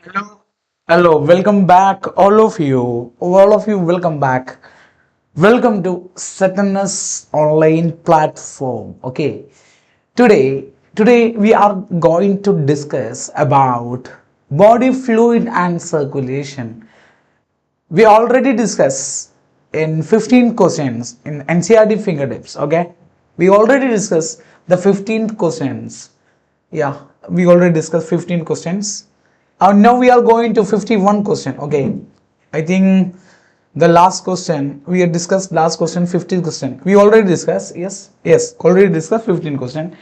Hello, hello, welcome back, all of you, welcome back. Welcome to Saturnus online platform. Okay, today we are going to discuss about body fluid and circulation. We already discussed in 15 questions in NCRT fingertips. Okay, we already discussed the 15 questions. Yeah, we already discussed 15 questions. Now we are going to 51 question. Okay, I think the last question we had discussed, last question 15 question we already discussed. Yes, already discussed 15 question,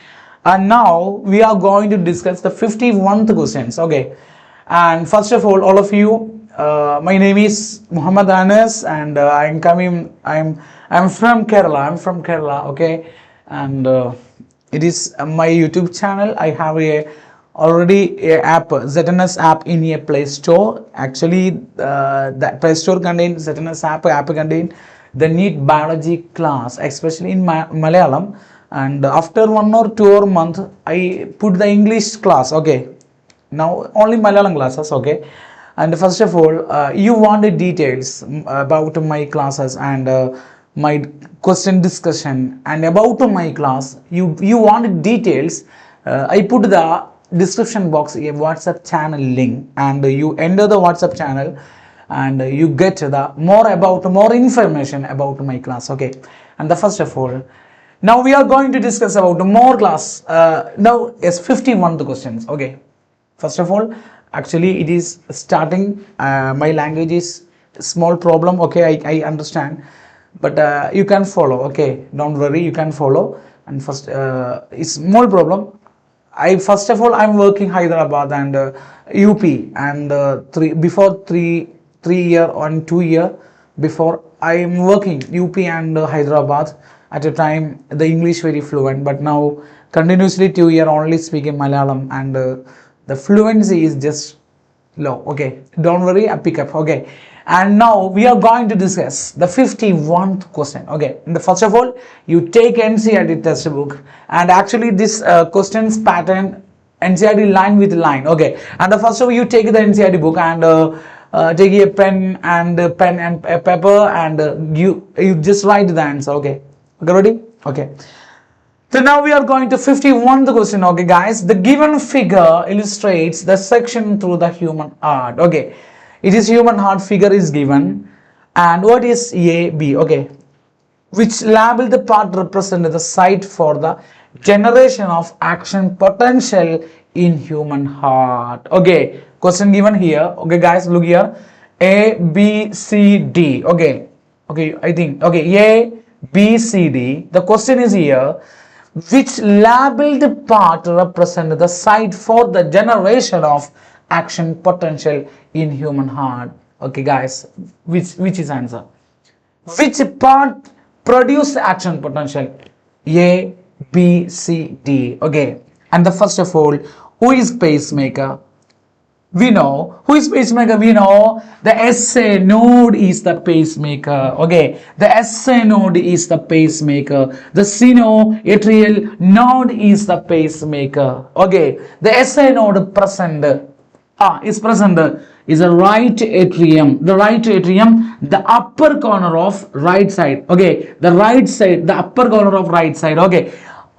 and now we are going to discuss the 51st questions. Okay, and first of all of you, my name is Muhammad Anas, and I'm from Kerala. Okay, and it is my YouTube channel. I have a already a app, ZNS app in a Play Store. Actually, that Play Store contains ZNS app contain the NEET biology class, especially in Malayalam. And after 1 or 2 month, I put the English class. Okay, now only Malayalam classes. Okay, and first of all, you want the details about my classes and my question discussion and about my class. You want details. I put the description box a WhatsApp channel link, and you enter the WhatsApp channel, and you get the more information about my class. Okay, and the first of all, now we are going to discuss about more class. Now is 51 questions. Okay, first of all, actually it is starting. My language is small problem. Okay, I understand, but you can follow. Okay, don't worry, you can follow. And first, it's small problem. I first of all I'm working Hyderabad and UP, and three year or 2 year before I am working UP and Hyderabad. At a time the English very fluent, but now continuously 2 year only speaking Malayalam, and the fluency is just low. Okay, don't worry, I pick up. Okay, and now we are going to discuss the 51st question. Okay, and first of all, you take NCRT textbook, and actually this questions pattern NCRT line with line. Okay, and the first of all, you take the NCRT book and take a pen and a paper, and you just write the answer. Okay, ready? Okay. So now we are going to 51st question. Okay, guys, the given figure illustrates the section through the human heart. Okay, it is human heart figure is given, and what is A, B? Okay, which label the part represent the site for the generation of action potential in human heart. Okay, question given here. Okay, guys, look here. A, B, C, D. Okay, I think. Okay, A, B, C, D. The question is here. Which labeled part represent the site for the generation of action potential in human heart? Okay, guys, which is answer? Which part produce action potential? A, B, C, D. Okay, and the first of all, who is pacemaker? We know who is pacemaker. We know the SA node is the pacemaker. Okay, the SA node is the pacemaker. The sinoatrial node is the pacemaker. Okay, the SA node present is a right atrium. The right atrium, the upper corner of right side. Okay, the right side, the upper corner of right side. Okay,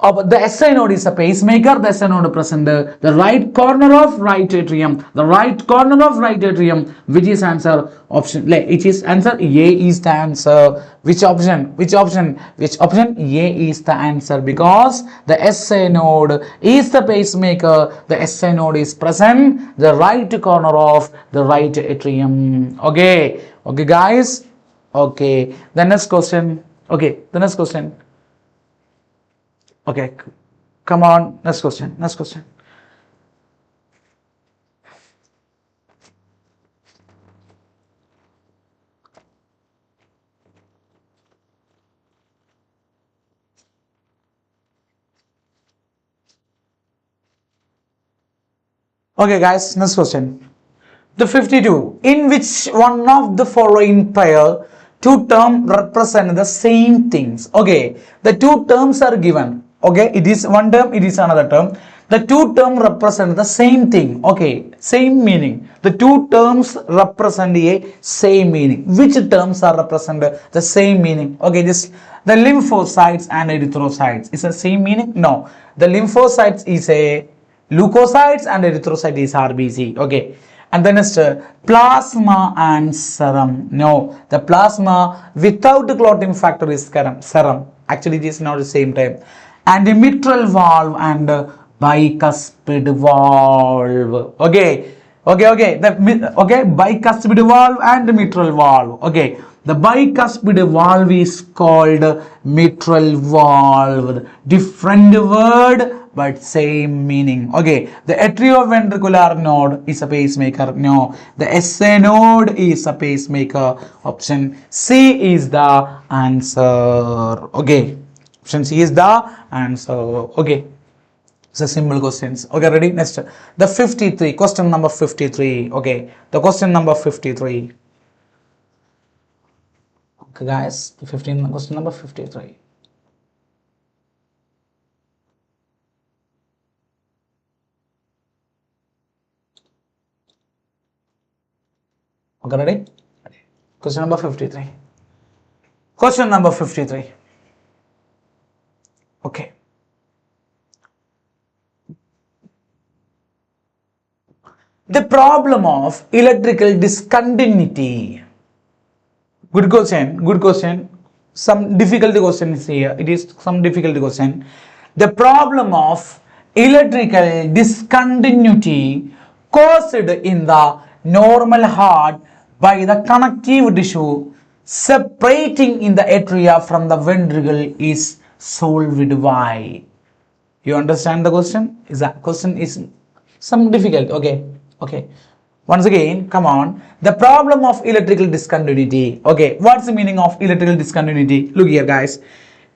the SI node is a pacemaker. The SI node present the right corner of right atrium. The right corner of right atrium. Which is answer? Option. Which is answer? A is the answer. Which option? Which option? Which option? A is the answer, because the SI node is the pacemaker. The SI node is present the right corner of the right atrium. Okay. Okay, guys. Okay. The next question. Okay. The next question. Okay, come on, next question. Okay, guys, next question. The 52. In which one of the following pair two terms represent the same things? Okay, the two terms are given. Okay, it is one term, it is another term. The two terms represent the same thing. Okay, same meaning. The two terms represent a same meaning. Which terms are represent the same meaning? Okay, this the lymphocytes and erythrocytes is the same meaning. No, the lymphocytes is a leukocytes and erythrocyte is RBC. Okay, and then next plasma and serum. No, the plasma without the clotting factor is serum. Actually, it is not the same time. And the mitral valve and bicuspid valve. Okay, bicuspid valve and mitral valve. Okay, the bicuspid valve is called mitral valve. Different word but same meaning. Okay, the atrioventricular node is a pacemaker. No, the SA node is a pacemaker. Option C is the answer. Okay, option C is the answer. Okay, it's a simple questions. Okay, ready? Next, the 53, question number 53. Okay, the question number 53. Okay, guys, the question number 53. Okay, ready? Question number 53. Question number 53. Okay. The problem of electrical discontinuity. Good question, good question. Some difficult questions here. It is some difficult question. The problem of electrical discontinuity caused in the normal heart by the connective tissue separating in the atria from the ventricle is solved by. You understand the question? Is that question is some difficult? Okay. Once again, come on. The problem of electrical discontinuity. Okay, what's the meaning of electrical discontinuity? Look here, guys.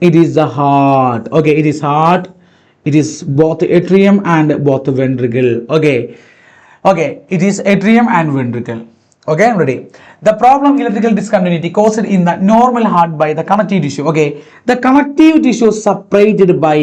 It is the heart. Okay, it is heart. It is both atrium and both ventricle. Okay, it is atrium and ventricle. Okay, ready? The problem electrical discontinuity caused in the normal heart by the connective tissue. Okay, the connective tissue separated by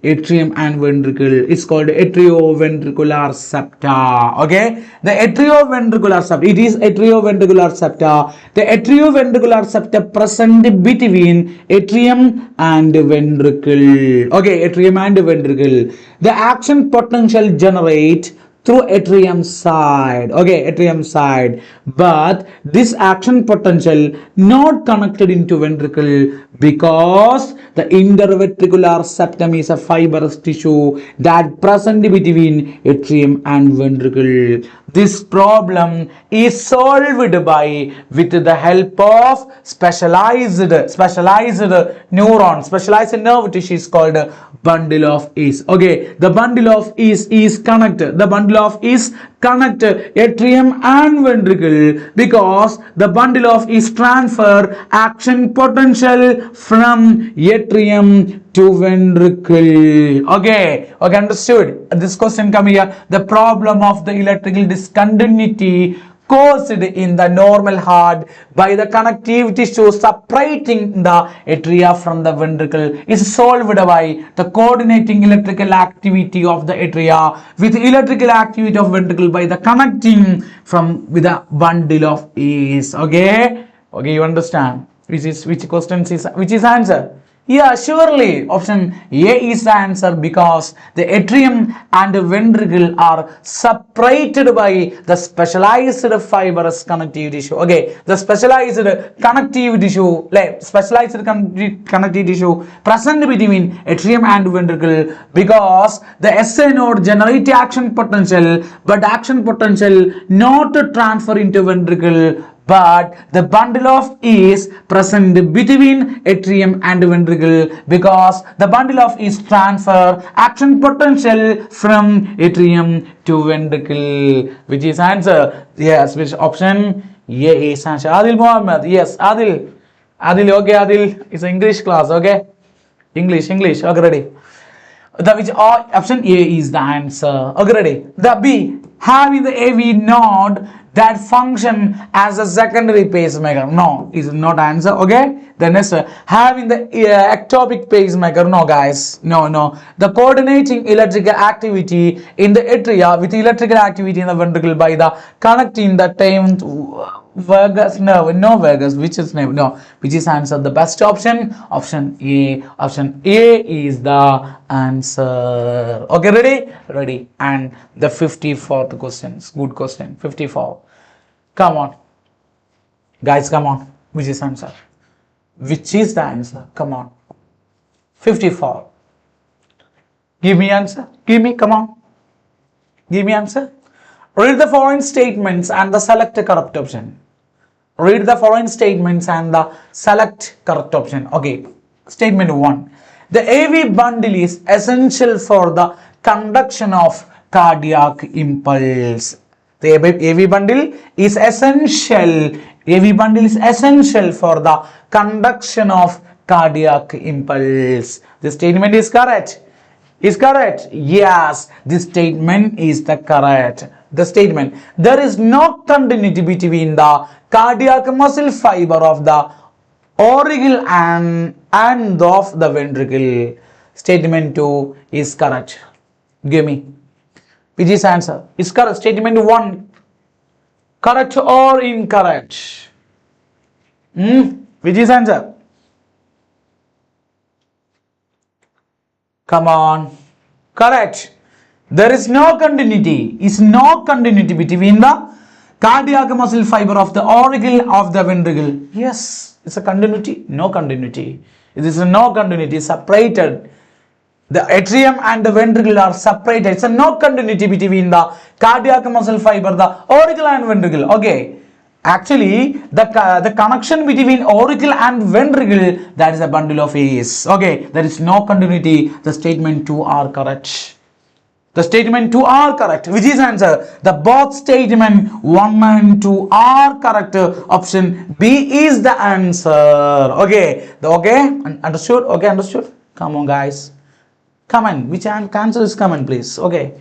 atrium and ventricle is called atrioventricular septa. Okay, the atrioventricular septa. It is atrioventricular septa. The atrioventricular septa present between atrium and ventricle. Okay, atrium and ventricle. The action potential generate through atrium side. Okay, atrium side, but this action potential not connected into ventricle because the interventricular septum is a fibrous tissue that present between atrium and ventricle. This problem is solved by with the help of specialized neuron, specialized nerve tissue is called bundle of East. Okay, the bundle of East is connected. The bundle of East connect atrium and ventricle because the bundle of East transfer action potential from atrium to ventricle. Okay, understood. This question come here. The problem of the electrical discontinuity caused in the normal heart by the connective tissue separating the atria from the ventricle is solved by the coordinating electrical activity of the atria with electrical activity of ventricle by the connecting from with a bundle of E's. Okay, you understand which questions is which is answer? Yeah, surely option A is the answer because the atrium and the ventricle are separated by the specialized fibrous connective tissue. Okay, the specialized connective tissue, connective tissue present between atrium and ventricle because the SA node generate action potential, but action potential not transfer into ventricle, but the bundle of is present between atrium and ventricle because the bundle of is transfer action potential from atrium to ventricle. Which is answer? Yes, which option? A is answer. Adil Mohammed. Yes, Adil. Okay, Adil. It's English class. Okay, English. Okay, ready. The which option A is the answer. Okay, ready. The B having the AV node that function as a secondary pacemaker. No, is not answer. Okay. The next having the ectopic pacemaker. No, guys. No. The coordinating electrical activity in the atria with electrical activity in the ventricle by the connecting the time vagus nerve. No vagus. Which is nerve? No. Which is answer? The best option. Option A. Option A is the answer. Okay. Ready. And the 54th question. Good question. 54. Come on. Guys, come on. Which is answer? Which is the answer? Come on. 54. Give me answer. Give me. Come on. Give me answer. Read the following statements and the select the correct option. Read the following statements and the select correct option. Okay. Statement 1. The AV bundle is essential for the conduction of cardiac impulse. The AV bundle is essential. AV bundle is essential for the conduction of cardiac impulse. The statement is correct. Is correct? Yes, this statement is the correct. The statement. There is no continuity between the cardiac muscle fiber of the auricle and of the ventricle. Statement 2 is correct. Give me. Which is answer? Is correct. Statement 1. Correct or incorrect? Which is answer? Come on. Correct. There is no continuity. Is no continuity between the cardiac muscle fiber of the auricle of the ventricle. Yes. It's a continuity. No continuity. It is a no continuity. Separated. The atrium and the ventricle are separated. It's a no continuity between the cardiac muscle fiber, the auricle and ventricle. Okay. Actually, the connection between auricle and ventricle, that is a bundle of A's. Okay. There is no continuity. The statement 2 are correct. The statement 2 are correct. Which is answer? The both statement 1 and 2 are correct. Option B is the answer. Okay. Understood? Okay, understood? Come on, guys. Come on. Which answer is come on, please? Okay.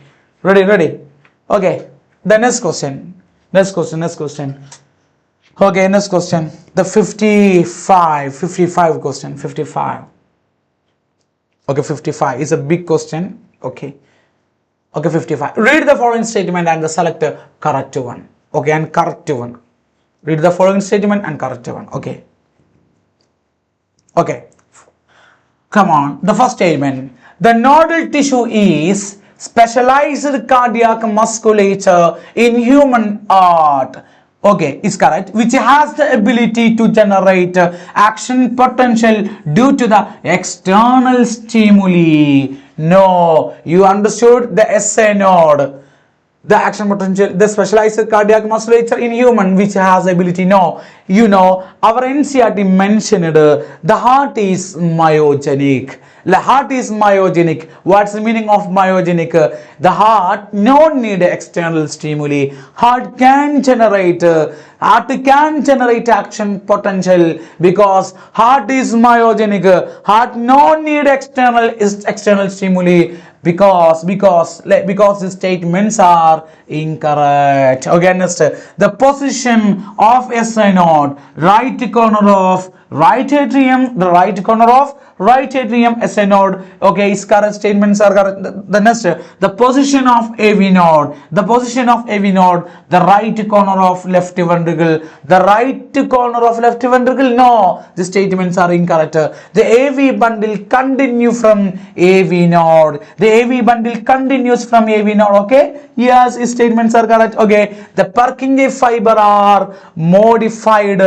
Ready? Okay. The next question. Next question. Okay, next question. The 55 question. 55. Okay, 55 is a big question. Okay, 55. Read the following statement and the select the correct one. Okay, and correct one. Read the following statement and correct one. Okay. Come on. The first statement. The nodal tissue is specialized cardiac musculature in human heart. Okay, is correct. Which has the ability to generate action potential due to the external stimuli. No, you understood the SA node. The action potential, the specialized cardiac musculature in human which has ability. No, you know, our NCERT mentioned the heart is myogenic. The heart is myogenic. What's the meaning of myogenic? The heart no need external stimuli. Heart can generate action potential because heart is myogenic. Heart no need external stimuli because the statements are incorrect. Okay, next, the position of SI node, right corner of right atrium, the right corner of right atrium SI node. Okay, is correct. Statements are correct. The next, the position of AV node, the position of AV node, the right corner of left ventricle, the right corner of left ventricle. No, the statements are incorrect. The AV bundle continue from AV node. The AV bundle continues from AV node. Okay, yes, statements are correct. Okay, the Purkinje fiber are modified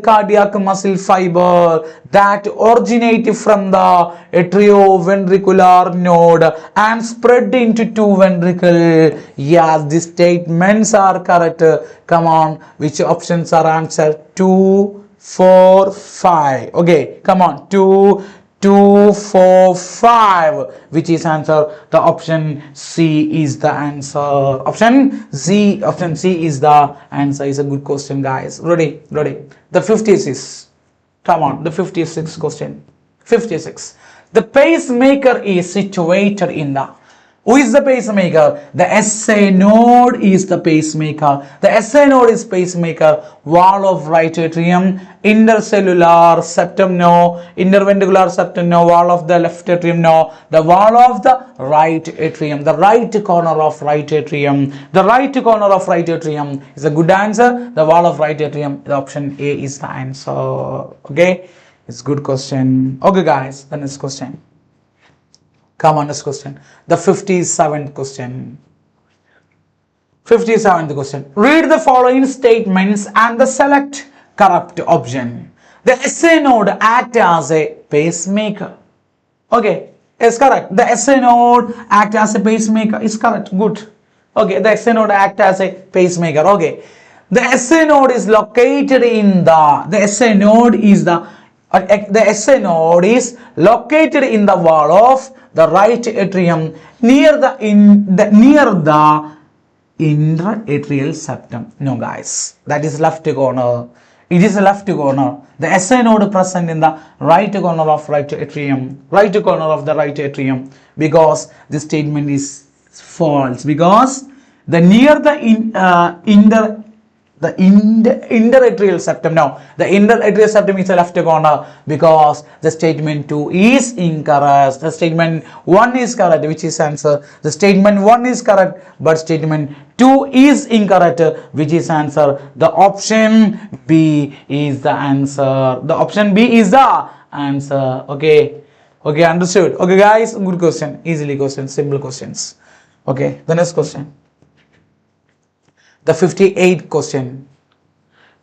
cardiac muscle fiber that originate from the atrioventricular node and spread into two ventricle. Yes, the statements are correct. Come on, which options are answered? 2, 4, 5. Okay, come on, 2, 4, 5. Which is answer? The option C is the answer. Option C is the answer. Is a good question, guys. Ready? The 56. Come on, the 56 question. 56. The pacemaker is situated in the Who is the pacemaker? The SA node is the pacemaker. The SA node is pacemaker. Wall of right atrium, intercellular septum no, interventricular septum no, wall of the left atrium no, the wall of the right atrium, the right corner of right atrium. The right corner of right atrium is a good answer. The wall of right atrium, the option A is the answer. Okay, it's good question. Okay guys, the next question. Come on, next question. The 57th question. 57th question. Read the following statements and the select correct option. The SA node act as a pacemaker. Okay, is correct. The SA node act as a pacemaker is correct. Good. Okay, the SA node act as a pacemaker. Okay, the SA node is located in the SA node is the SA node is located in the wall of the right atrium near the interatrial septum. No guys, that is left corner. It is left corner. The SA node present in the right corner of right atrium, right corner of the right atrium, because this statement is false, because the near the interatrial septum. Now, the interatrial septum is a left corner, because the statement 2 is incorrect. The statement 1 is correct, which is answer. The statement 1 is correct, but statement 2 is incorrect, which is answer. The option B is the answer. The option B is the answer. Okay. Okay, understood. Okay, guys, good question. Easily questions, simple questions. Okay, the next question. The 58th question.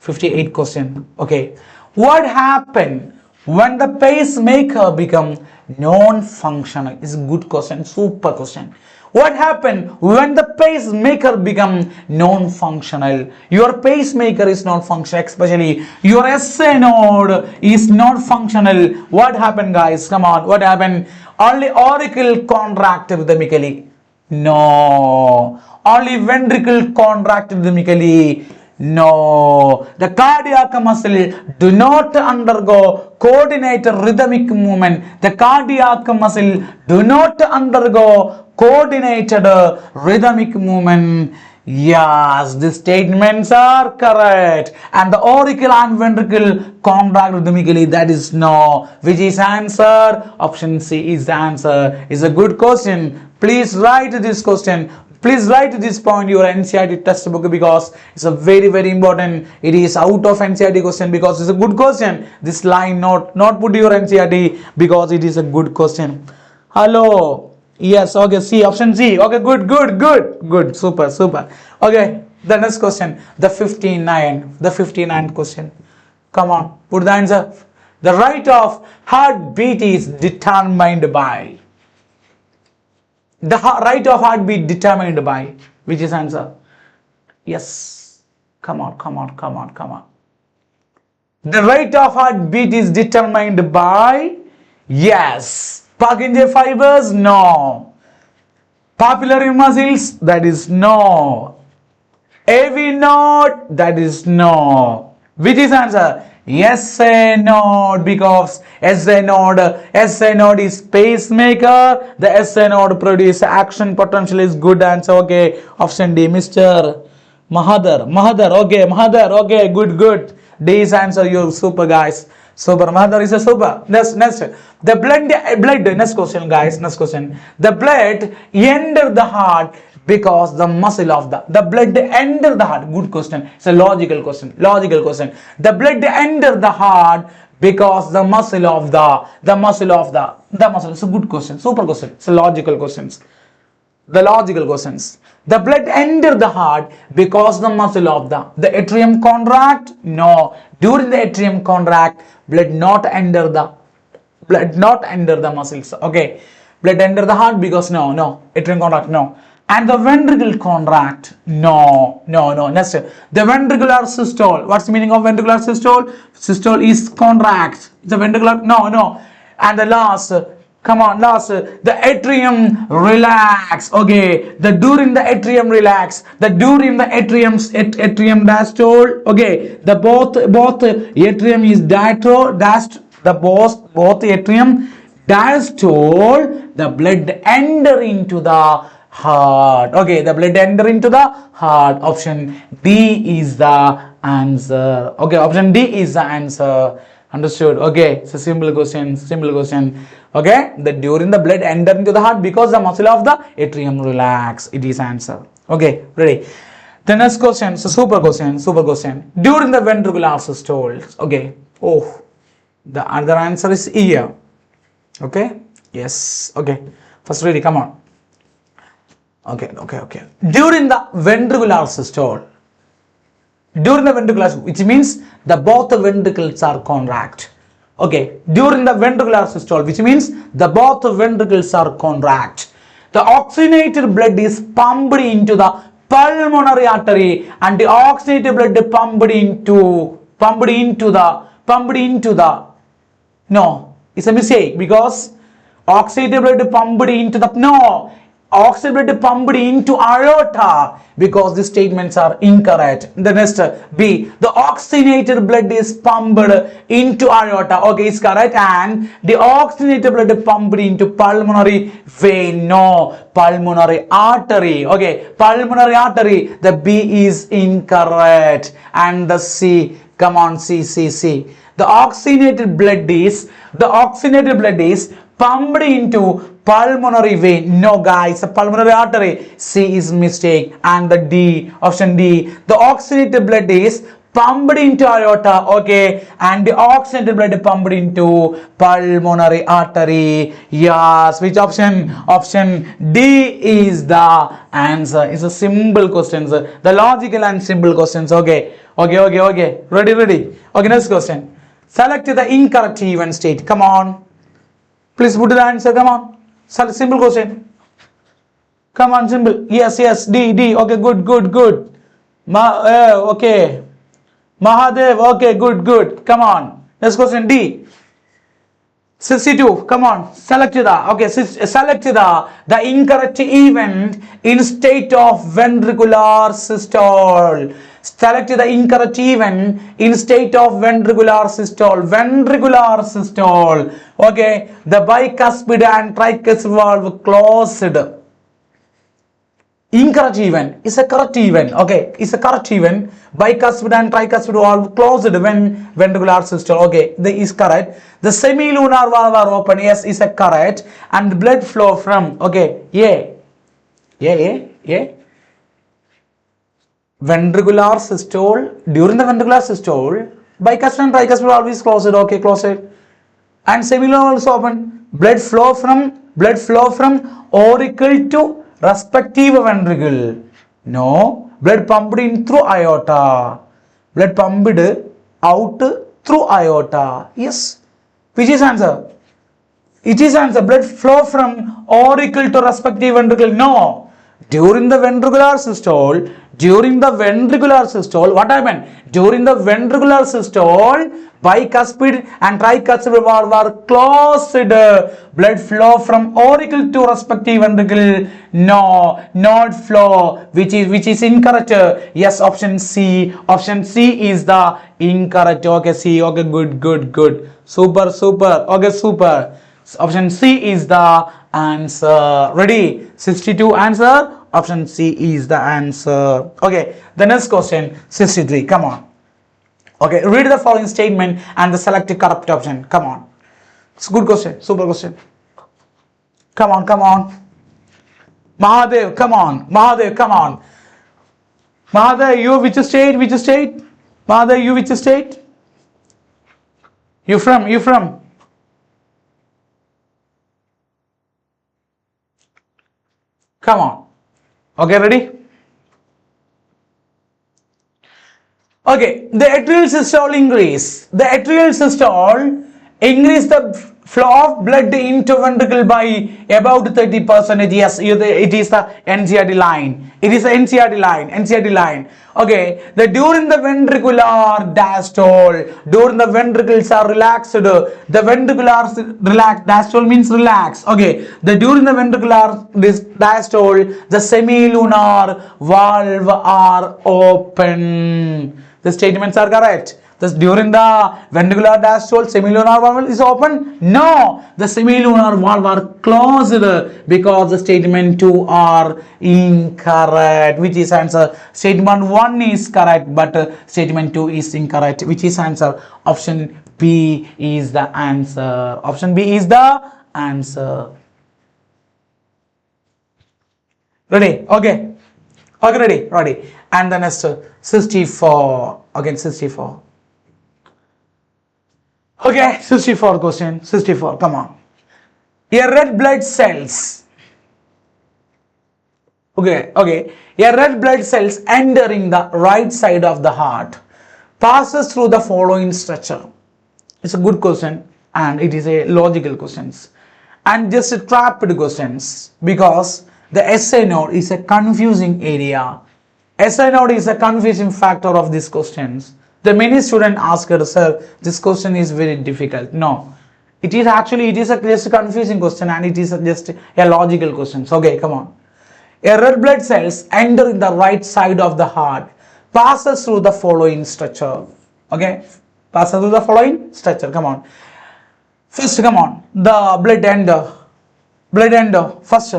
58th question. Okay. What happened when the pacemaker become non-functional? It's a good question. Super question. What happened when the pacemaker become non-functional? Your pacemaker is not functional, especially your SA node is not functional. What happened, guys? Come on. What happened? Only auricle contract rhythmically. No. Only ventricle contract rhythmically. No. The cardiac muscle do not undergo coordinated rhythmic movement. The cardiac muscle do not undergo coordinated rhythmic movement. Yes, the statements are correct. And the auricle and ventricle contract rhythmically. That is no. Which is answer? Option C is the answer. It's a good question. Please write this question. Please write this point your NCERT textbook, because it's a very important. It is out of NCERT question, because it's a good question. This line not put your NCERT, because it is a good question. Hello. Yes. Okay. C. Option C. Okay. Good. Super. Okay. The next question. The 59th question. Come on. Put the answer. The rate of heartbeat is determined by. The rate of heartbeat determined by, which is answer? Yes. Come on. The rate of heartbeat is determined by, yes. Purkinje fibers? No. Papillary muscles? That is no. AV node? That is no. Which is answer? SA node, because SA node is pacemaker. The SA node produce action potential is good answer. Okay, option D, Mr. Mahadar. Okay, Mahadar. Okay, good. D is answer. You super guys. Super. Mahadar is a super. Next. The blood. Next question, guys. Next question. The blood enter the heart because the muscle of the blood enter the heart. Good question. It's a logical question. The blood enter the heart because the muscle of the muscle. It's a good question. Super question. It's a logical questions. The logical questions. The blood enter the heart because the muscle of the atrium contract. No. During the atrium contract, blood not enter the muscles. Okay. Blood enter the heart because no. Atrium contract, no. And the ventricle contract, no. Next, the ventricular systole. What's the meaning of ventricular systole? Systole is contract. The ventricular, no. And the last, the atrium relax. Okay, during the atrium relax, during the atrium diastole. Okay, the both atrium is both atrium diastole, the blood enter into the heart. Okay, the blood enter into the heart. Option D is the answer. Okay, option D is the answer. Understood? Okay, it's a simple question. Simple question. Okay, that during the blood enter into the heart because the muscle of the atrium relax. It is answer. Okay, ready. The next question. So super question. Super question. During the ventricular systole. Okay. Oh, the other answer is here. Okay. Yes. Okay. First ready. Come on. Okay. During the ventricular systole. During the ventricular, which means the both ventricles are contract. Okay, during the ventricular systole, which means the both ventricles are contract. The oxygenated blood is pumped into the pulmonary artery, and the oxygenated blood pumped into the. No, it's a mistake because oxygenated blood pumped into the oxygenated blood pumped into aorta because the statements are incorrect. The next B, the oxygenated blood is pumped into aorta. Okay, it's correct. And the oxygenated blood pumped into pulmonary vein. No, pulmonary artery. Okay, pulmonary artery. The B is incorrect. And the C, come on, C. The oxygenated blood is pumped into pulmonary vein. No guys, a pulmonary artery. C is mistake. And the D, option D, the oxygenated blood is pumped into aorta. Okay, and the oxygenated blood pumped into pulmonary artery. Yes, which option? Option D is the answer. It's a simple questions, the logical and simple questions. Okay. Ready. Okay, next question. Select the incorrect given state. Come on, please put the answer. Come on. Simple question. Come on, simple. Yes. D. Okay, good. Okay. Mahadev. Okay, good. Come on. Next question. D. 62. Come on. Select the incorrect event in state of ventricular systole. Select the incorrect event in state of ventricular systole. Okay, the bicuspid and tricuspid valve closed. Incorrect event is a correct event. Okay, it's a correct event. Bicuspid and tricuspid valve closed when ventricular systole. Okay, that is correct. The semilunar valve are open. Yes, is a correct. And blood flow from. Okay, ventricular systole. During the ventricular systole, bicuspid and tricuspid valve is closed. Okay, closed. And semilunar also open. Blood flow from auricle to respective ventricle. No, blood pumped in through aorta. Blood pumped out through aorta. Yes, which is answer? It is answer. Blood flow from auricle to respective ventricle. No. During the ventricular systole, what happened? During the ventricular systole, bicuspid and tricuspid valve were closed. Blood flow from auricle to respective ventricle. No, not flow, which is incorrect. Yes, option C. Option C is the incorrect. Okay, C. Okay, good. Super. Okay, super. Option C is the answer. Ready? 62 answer. Option C is the answer. Okay, the next question, 63. Come on. Okay, read the following statement and the select the correct option. Come on. It's a good question. Super question. Come on. Mahadev, come on. Mahadev, you which state? Mahadev, you which state? You from? Come on. Okay, ready? Okay, the atrial systole increase. The atrial systole increase the flow of blood into ventricle by about 30%. Yes, it is the NCRT line. It is the NCRT line. Okay, during the ventricular diastole, during the ventricles are relaxed. The ventricular relaxed, diastole means relax. Okay, during the ventricular diastole, the semilunar valve are open. The statements are correct. Thus, during the ventricular diastole, semilunar valve is open? No, the semilunar valve are closed because the statement 2 are incorrect. Which is answer? Statement 1 is correct, but statement 2 is incorrect. Which is answer? Option B is the answer. Option B is the answer. Ready? Okay. Okay, ready. And the next 64. Again 64. Okay, 64 question. 64. Come on. A red blood cells. Okay. A red blood cells entering the right side of the heart passes through the following structure. It's a good question and it is a logical questions and just a trapped questions because the SI node is a confusing area. SI node is a confusing factor of these questions. The many students ask, sir, this question is very difficult. No, it is just a confusing question and it is just a logical question. So, okay, come on. A red blood cells enter in the right side of the heart passes through the following structure. Okay, passes through the following structure. Come on. First, come on. The blood end. First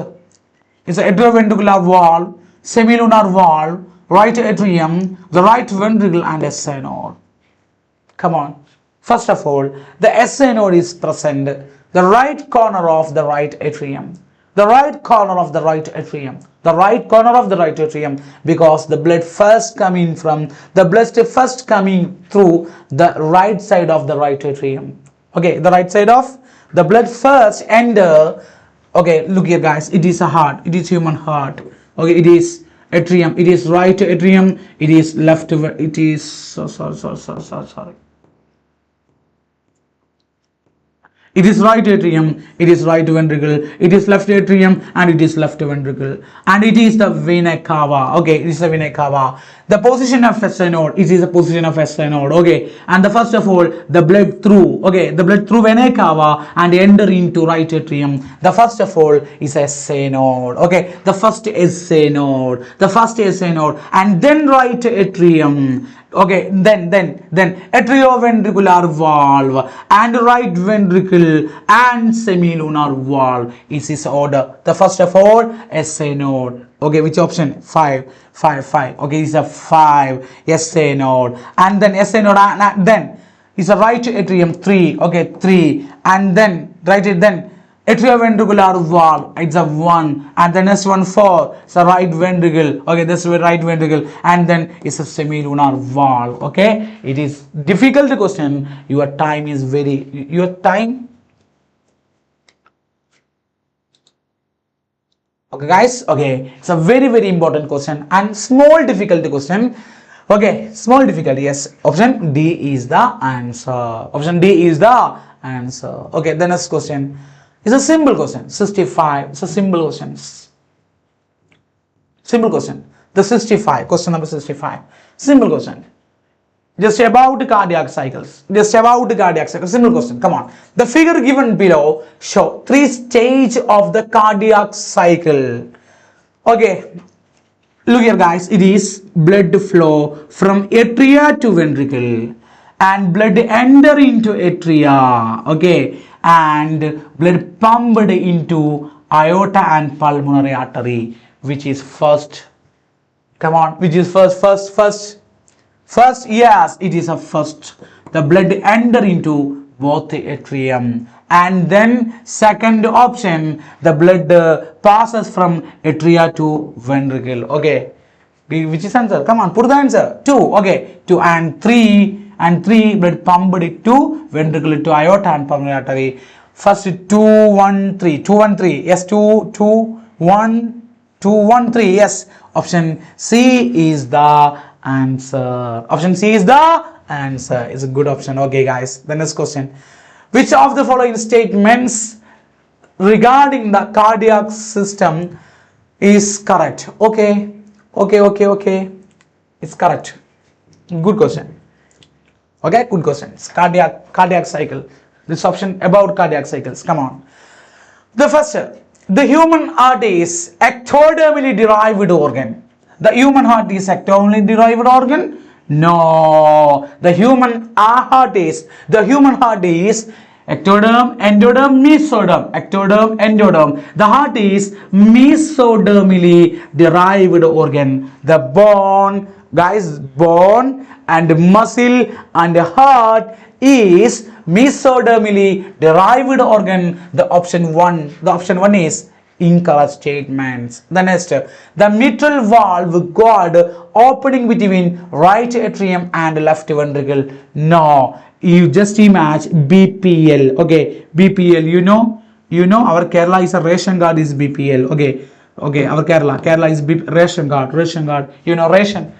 is the atrioventricular valve, semilunar valve, right atrium, the right ventricle, and SI node. Come on. First of all, the SI node is present, the right corner of the right atrium. The right corner of the right atrium. The right corner of the right atrium, because the blood first coming through the right side of the right atrium. Okay, the right side of the blood first enter. Okay, look here guys, it is a heart, it is human heart. Okay, it is atrium, it is right atrium, it is left, it is sorry. It is right atrium, it is right ventricle, it is left atrium, and it is left ventricle, and it is the vena cava. Okay, it is the vena cava. The position of SI node, it is the position of SI node. Okay, and the first of all, the blood through. Okay, the blood through vena cava and enter into right atrium. The first of all is SI node. Okay, the first SI node, and then right atrium. Okay, then atrioventricular valve and right ventricle and semilunar valve is this order. The first of all SI node. Okay, which option? 5. Okay, it's a 5 SI node, and then SI node, and then it's a right atrium 3. Okay, 3, and then atrioventricular valve, it's a 1, and then next one 4, it's a right ventricle. Okay, this is right ventricle, and then it's a semilunar valve. Okay, it is difficult question. Your time. Okay guys, okay, it's a very important question and small difficulty question. Okay, small difficulty. Yes, option D is the answer. Okay, the next question. It's a simple question. 65. It's a simple question. The 65. Question number 65. Simple question. Just about cardiac cycles. Simple question. Come on. The figure given below show 3 stages of the cardiac cycle. Okay. Look here, guys. It is blood flow from atria to ventricle, and blood enter into atria. Okay. And blood pumped into aorta and pulmonary artery, which is first. Come on, which is first? Yes, it is a first. The blood enter into both the atrium, and then second option, the blood passes from atria to ventricle. Okay, which is answer? Come on, put the answer. 2. Okay, 2 and 3. And 3 blood pumped it to ventricle to aorta and pulmonary artery. First 2 1 3. Yes, 2 1 3. Yes, option C is the answer. Is a good option. Okay guys, the next question. Which of the following statements regarding the cardiac system is correct? Okay, it's correct. Good question. Okay, good question. It's cardiac cycle. This option about cardiac cycles. Come on. The first, the human heart is ectodermally derived organ. The human heart is ectodermally derived organ. No. The human heart is ectoderm, endoderm, mesoderm. Ectoderm, endoderm. The heart is mesodermally derived organ. The bone, guys, bone and muscle and heart is mesodermally derived organ. The option one is incorrect statements. The next, the mitral valve got opening between right atrium and left ventricle. No, you just imagine BPL. Okay, BPL. You know our Kerala is a ration card is BPL. Okay, our Kerala is ration card. You know ration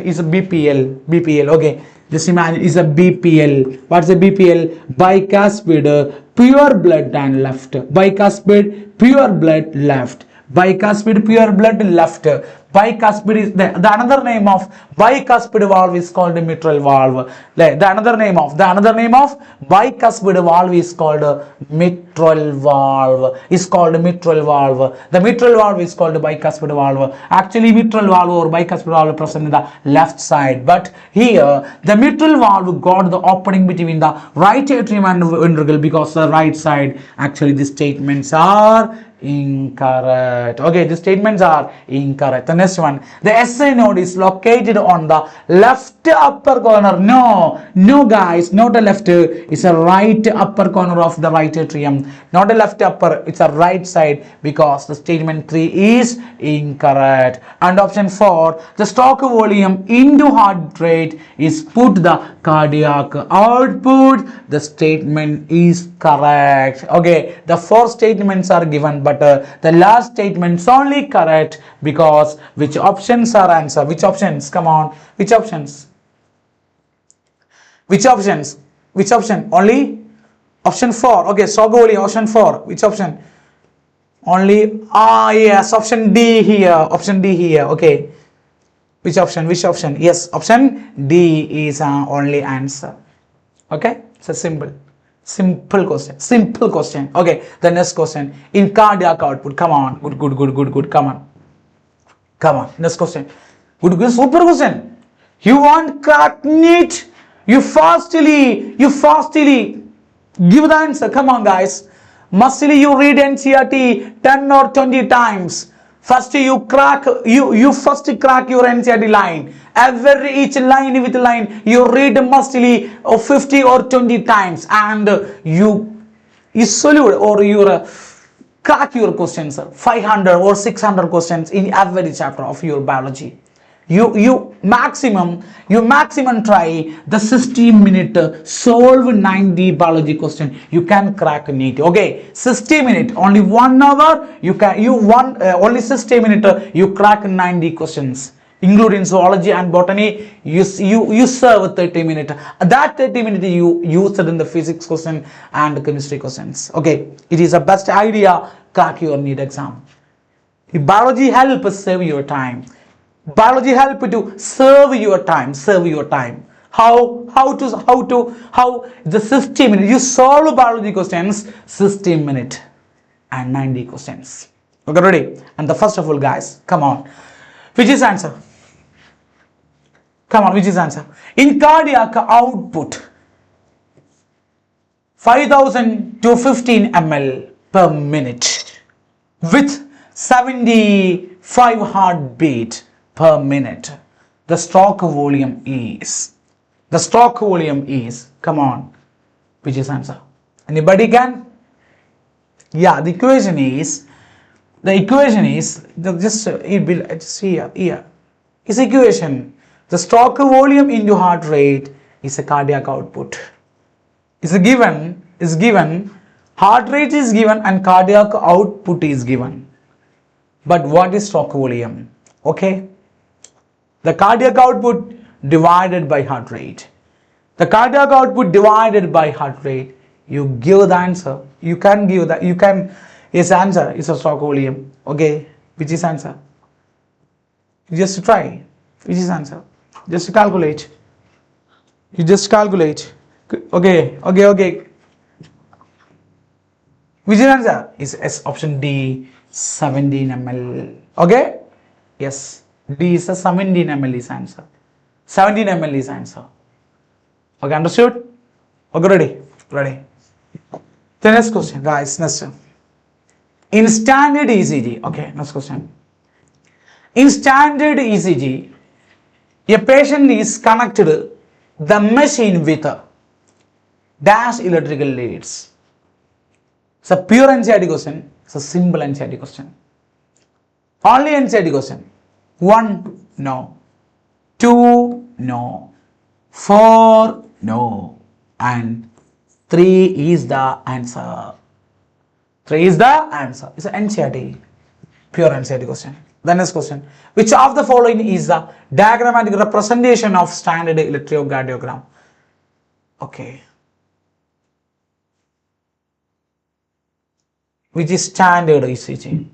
is a BPL. Okay, just imagine is a BPL. What's a BPL? Bicuspid pure blood and left. Bicuspid pure blood left. Bicuspid pure blood left. Bicuspid is the another name of bicuspid valve is called mitral valve. The another name of bicuspid valve is called mitral valve. The mitral valve is called bicuspid valve. Actually, mitral valve or bicuspid valve present in the left side, but here the mitral valve got the opening between the right atrium and ventricle because the right side. Actually, the statements are incorrect. Okay, the statements are incorrect. The next one, the SI node is located on the left upper corner. No guys, not the left, it's a right upper corner of the right atrium, not the left upper, it's a right side because the statement 3 is incorrect. And option 4, the stroke volume into heart rate is put the cardiac output. The statement is correct. Okay, the 4 statements are given, but the last statements only correct because which options are answer? Which options? Come on, which options? Which option? Only option 4. Okay, stroke volume option 4. Which option? Only yes, option D here. Okay, which option? Yes, option D is only answer. Okay, it's a simple question. Okay, the next question, in cardiac output. Come on, good. Come on, next question. Good, super question. You want crack NEET? You fastly give the answer. Come on, guys. Mustly you read NCERT 10 or 20 times. First you crack you first crack your NCERT line. Each line with line you read mustly 50 or 20 times, and you solve or you crack your questions, 500 or 600 questions in every chapter of your biology. You maximum try the 60-minute solve 90 biology question. You can crack NEET. Okay, 60 minutes, only 1 hour. Only 60 minutes. You crack 90 questions, including zoology and botany. You serve 30 minutes. That 30 minutes you use it in the physics question and chemistry questions. Okay, it is the best idea. Crack your NEET exam. Biology helps save your time. Biology help to serve your time. How the 60 minutes you solve biology questions, 60 minutes and 90 questions. Okay, ready? And the first of all, guys, come on, which is answer? In cardiac output, 5,000 to 15 ml per minute with 75 heartbeat per minute. The stroke volume is, come on, which is answer? Anybody can? Yeah, the equation is just here. Is equation. The stroke volume into heart rate is a cardiac output. Is given. Heart rate is given and cardiac output is given. But what is stroke volume? Okay. The cardiac output divided by heart rate. The cardiac output divided by heart rate. You give the answer. You can give that. Yes, answer is a stroke volume. Okay, which is answer? Just try. Which is answer? Just calculate. Okay. Which is answer? Is option D, 17 ml. Okay. Yes. D is a 17 ml is answer. 17 ml is answer. Okay, understood? Okay, ready. The next question, guys, next. In standard ECG, okay, next question. In standard ECG, a patient is connected the machine with dash electrical leads. It's a pure NCERT question. It's a simple NCERT question. Only NCERT question. 1, no. 2, no. 4, no. And 3 is the answer. 3 is the answer. It's an NCERT. Pure NCERT question. The next question. Which of the following is the diagrammatic representation of standard electrocardiogram? Okay. Which is standard ECG?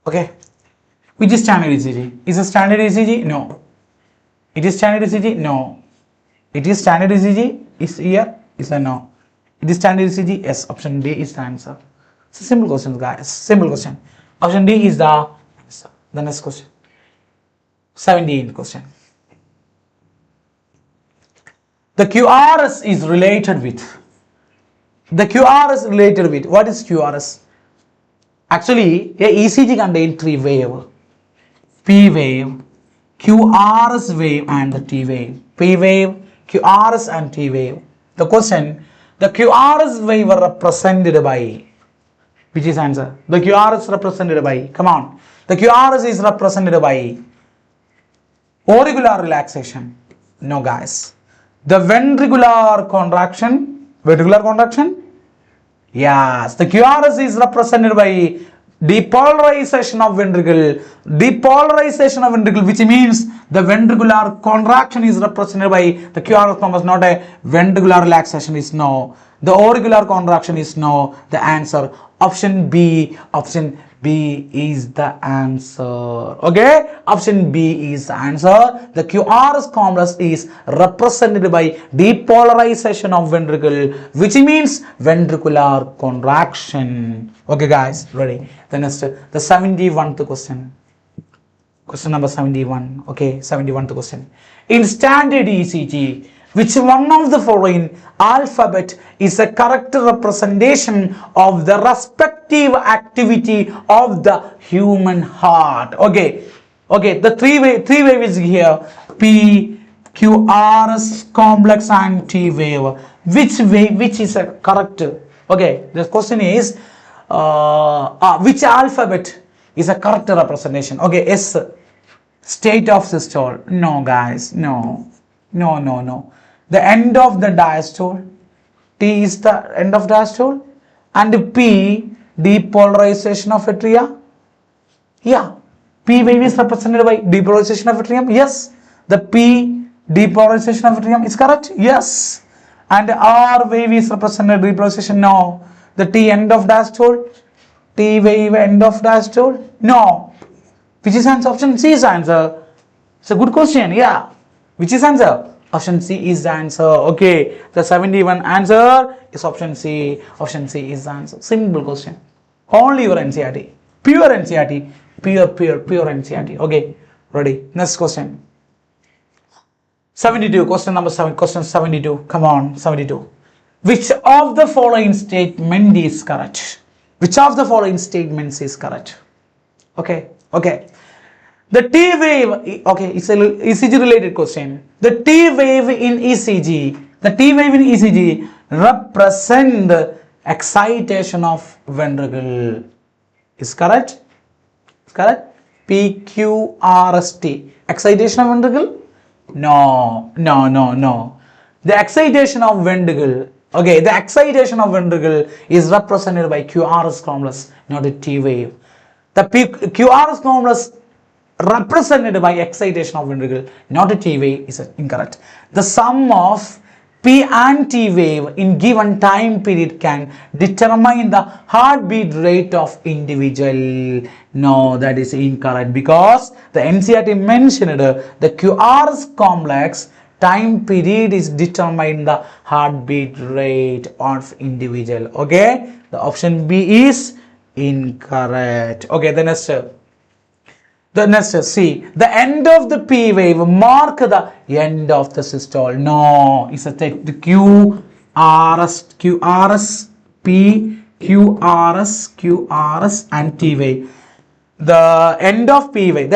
Okay. Which is standard ECG? Is it standard ECG? No. It is standard ECG? No. It is standard ECG? Is here? Is a no. It is standard ECG? Yes. Option D is the answer. It's a simple question, guys. Simple question. Option D is the answer. The next question. 17 question. The QRS is related with. The QRS related with. What is QRS? Actually, a ECG contains 3 waves. P wave, QRS wave and the T wave. P wave, QRS and T wave. The question, the QRS wave are represented by, which is answer? The QRS represented by, come on. The QRS is represented by auricular relaxation. No, guys. The ventricular contraction. Ventricular contraction? Yes. The QRS is represented by depolarization of ventricle. Depolarization of ventricle, which means the ventricular contraction is represented by the QRS numbers, not a ventricular relaxation is no. The auricular contraction is no. The answer option B. Option B is the answer. Okay, option B is the answer. The QRS complex is represented by depolarization of ventricle, which means ventricular contraction. Okay, guys, ready? The next, the 71st question. Question number 71. Okay, 71th question. In standard ECG, which one of the following alphabet is a correct representation of the respective activity of the human heart? Okay, the three wave is here. P, Q, R, S complex and T wave. Which is a correct? Okay, the question is which alphabet is a correct representation? Okay, S, state of systole. No, guys, no. The end of the diastole. T is the end of diastole. And P, depolarization of atria. Yeah. P wave is represented by depolarization of atrium. Yes. The P, depolarization of atrium is correct. Yes. And R wave is represented by depolarization. No. The T, end of diastole. T wave, end of diastole. No. Which is answer? Option C is answer. It's a good question. Yeah. Which is answer? Option C is the answer. Okay, the 71 answer is option C. Option C is the answer. Simple question. Only your NCERT. Pure NCERT. Pure NCERT. Okay, ready. Next question. 72. Question number 7. Question 72. Come on, 72. Which of the following statement is correct? Which of the following statements is correct? Okay. The T wave, okay, it's a ECG related question. The T wave in ECG represent excitation of ventricle. Is correct? Correct? PQRST. Excitation of ventricle? No. The excitation of ventricle. Okay, the excitation of ventricle is represented by QRS complex, not a T wave. The QRS complex represented by excitation of ventricle, not a T wave, is incorrect. The sum of P and T wave in given time period can determine the heartbeat rate of individual. No, that is incorrect, because the NCERT mentioned the QRS complex time period is determine the heartbeat rate of individual. Okay, the option B is incorrect. Okay, the next. The The next is C. The end of the P wave mark the end of the systole. No, it's a the QRS, P, QRS, and T wave. The end of P wave,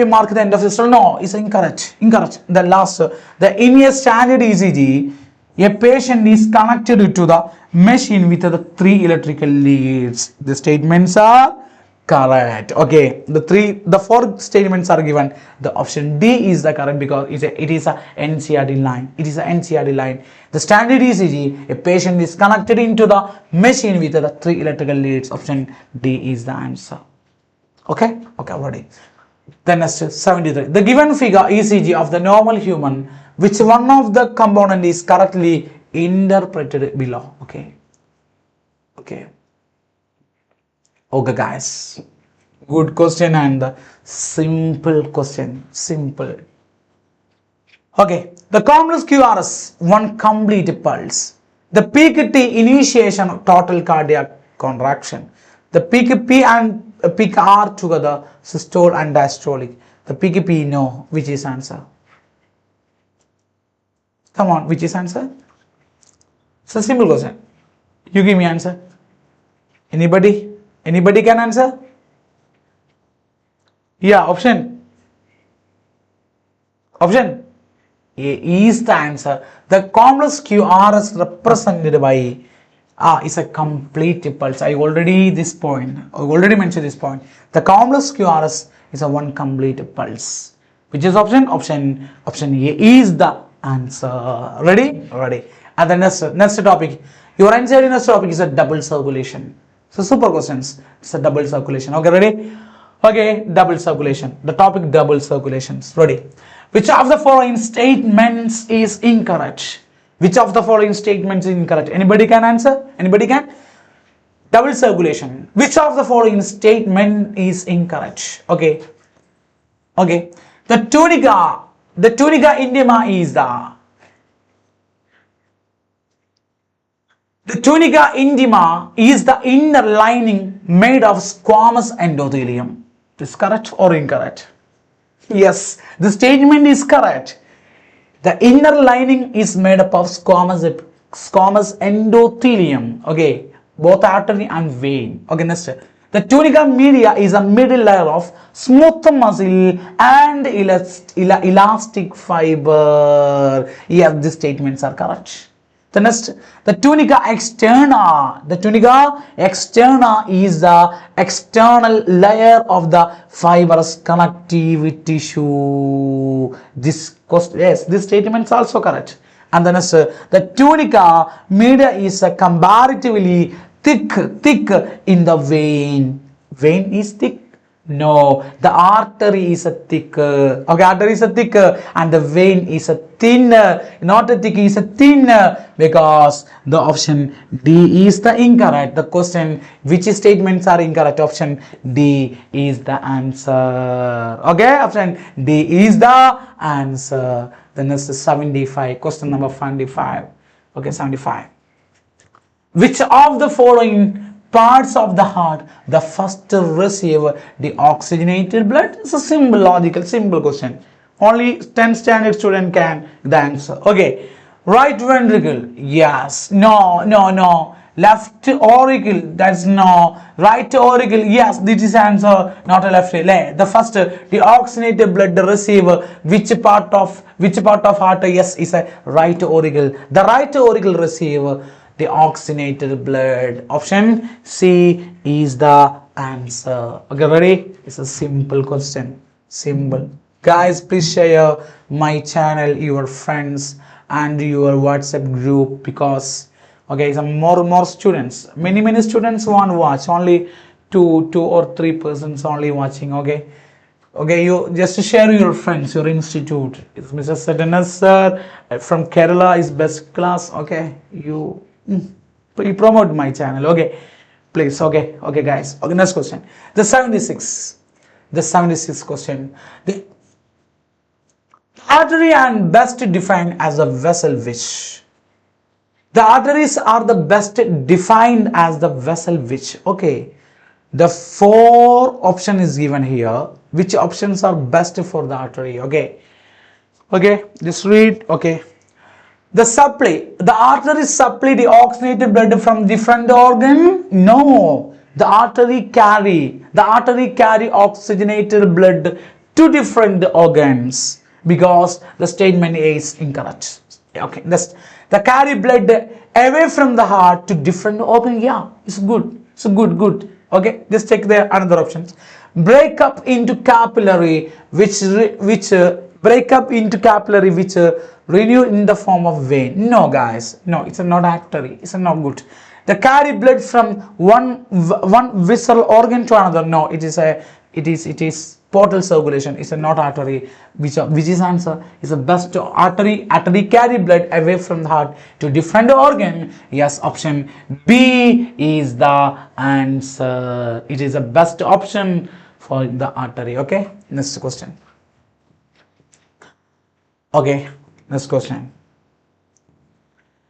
mark the end of systole. No, it's incorrect. The last, in a standard ECG, a patient is connected to the machine with the 3 electrical leads. The statements are correct. Okay, the 4 statements are given. The option D is the correct because it is a NCRT line. The standard ECG, a patient is connected into the machine with the 3 electrical leads. Option D is the answer. Okay, ready. Then next 73. The given figure ECG of the normal human, which one of the component is correctly interpreted below. Okay, guys. Good question and simple question. Okay, the complex QRS, one complete pulse. The peak T initiation of total cardiac contraction. The peak P and peak R together, systole and diastolic. The peak P, no. Which is answer? Come on, which is answer? It's a simple question. You give me answer. Anybody can answer? Yeah, option A is the answer. The complex QRS represented by is a complete pulse. I already mentioned this point. The complex QRS is a one complete pulse. Which is option? Option A is the answer. Ready? And the next topic. Your answer in next topic is a double circulation. So super questions. It's a double circulation. Okay, ready? Okay, double circulation. The topic double circulations. Ready? Which of the following statements is incorrect? Anybody can answer? Double circulation. Which of the following statement is incorrect? Okay. The tunica intima is the tunica intima is the inner lining made of squamous endothelium. Is correct or incorrect? Yes, the statement is correct. The inner lining is made up of squamous endothelium. Okay, both artery and vein. Okay, next. The tunica media is a middle layer of smooth muscle and elastic fiber. Yes, these statements are correct. The next, the tunica externa. The tunica externa is the external layer of the fibrous connective tissue. This statement is also correct. And the next, the tunica media is comparatively thick in the vein. Vein is thick. No, the artery is a thicker. Okay, artery is a thicker and the vein is a thinner. Not a thick, is a thinner, because the option D is the incorrect. The question, which statements are incorrect? Option D is the answer. Okay, option D is the answer. The next is 75. Question number 75. Okay, 75. Which of the following parts of the heart the first receive the oxygenated blood? It's a simple question. Only 10 standard student can the answer. Okay, right ventricle, yes. No. Left auricle, that's no. Right auricle, yes, this is answer, not a left. The first, the oxygenated blood receive which part of heart? Yes, is a right auricle. The right auricle receive the oxygenated blood. Option C is the answer. Okay, ready? It's a simple question. Simple. Guys, please share my channel, your friends and your WhatsApp group, because okay, some more students. Many students want to watch. Only two or three persons only watching. Okay, you just share your friends, your institute. It's Mr. Satanas sir from Kerala is best class. Okay, you promote my channel. Okay, please. Okay guys. Okay, next question. The 76 question. The artery and best defined as a vessel which? The arteries are the best defined as the vessel which? Okay, The four option is given here. Which options are best for the artery? Okay. Okay, just read. Okay. The artery supply the oxygenated blood from different organ? No. The artery carry oxygenated blood to different organs because the statement is incorrect. Okay, the carry blood away from the heart to different organ. Yeah, it's good. So good. Okay, just take the another options. Break up into capillary which renew in the form of vein. No guys, no, it's not artery, it's not good. The carry blood from one visceral organ to another. No, it is portal circulation. It's not artery. Which is answer is the best. Artery carry blood away from the heart to different organ. Yes, option B is the answer. It is the best option for the artery. Okay, next question. Okay, next question.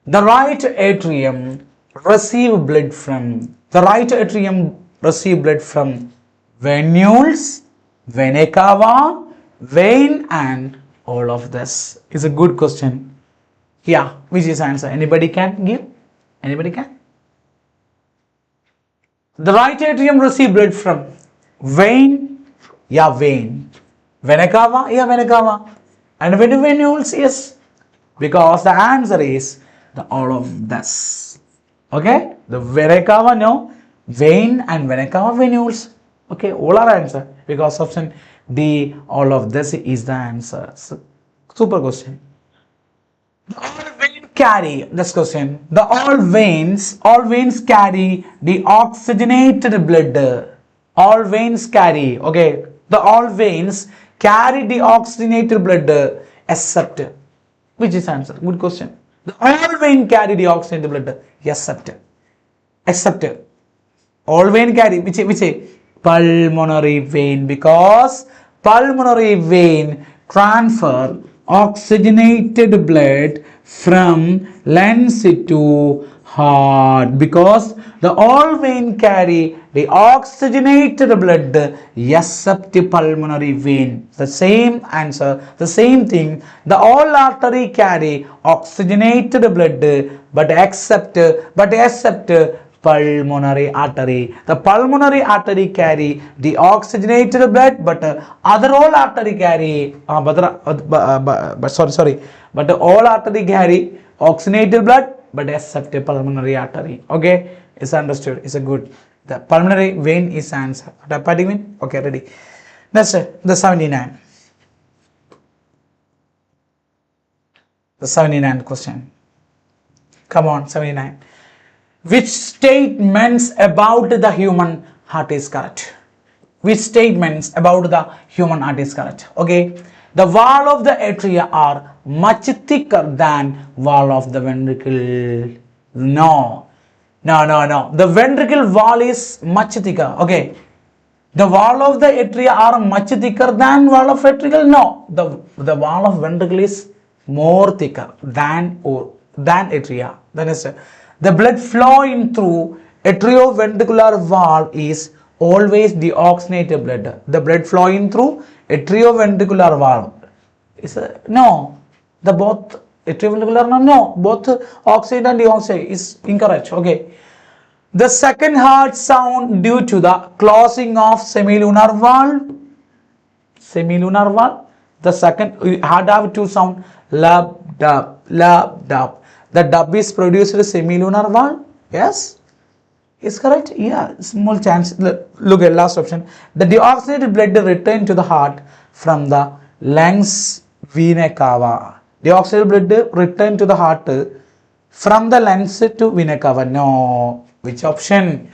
The right atrium receive blood from venules, vena cava, vein, and all of this. Is a good question. Yeah, which is answer? Anybody can give? Anybody can? The right atrium receive blood from vein. Yeah, vein. Vena cava. Yeah, vena cava. And venules, yes, because the answer is the all of this. Okay, the vena cava, no, vein and vena cava, venules. Okay, all are answer because option D, all of this is the answer. So, super question. All veins carry this question. All veins carry the oxygenated blood. All veins carry. Okay, all veins carry the oxygenated blood except which is answer? Good question. All vein carry the oxygenated blood except all vein carry which pulmonary vein, because pulmonary vein transfer oxygenated blood from lungs to heart, because the all vein carry the oxygenated blood except pulmonary vein. The same answer, the same thing. The all artery carry oxygenated blood but except pulmonary artery. The pulmonary artery carry the oxygenated blood, but other all artery carry but all artery carry oxygenated blood but except pulmonary artery. Okay, it's understood. It's a good. The pulmonary vein is answer. The hepatic vein. Okay, ready. Next, the 79. The 79 question. Come on, 79. Which statements about the human heart is correct? Which statements about the human heart is correct? Okay. The wall of the atria are much thicker than wall of the ventricle. No. The ventricle wall is much thicker. Okay. The wall of the atria are much thicker than wall of ventricle. No. The wall of ventricle is more thicker than atria. Then is the blood flowing through atrioventricular valve is always deoxygenated blood. The blood flowing through atrioventricular valve is no. The both atrioventricular no. Both oxide and deoxide is incorrect. Okay. The second heart sound due to the closing of semilunar valve. The second heart have two sound lab dub. The dub is produced semilunar valve. Yes, is correct. Yeah, small chance. Look at last option. The deoxygenated blood return to the heart from the lungs vena cava. Deoxygenated blood return to the heart from the lungs to vena cava. No. Which option?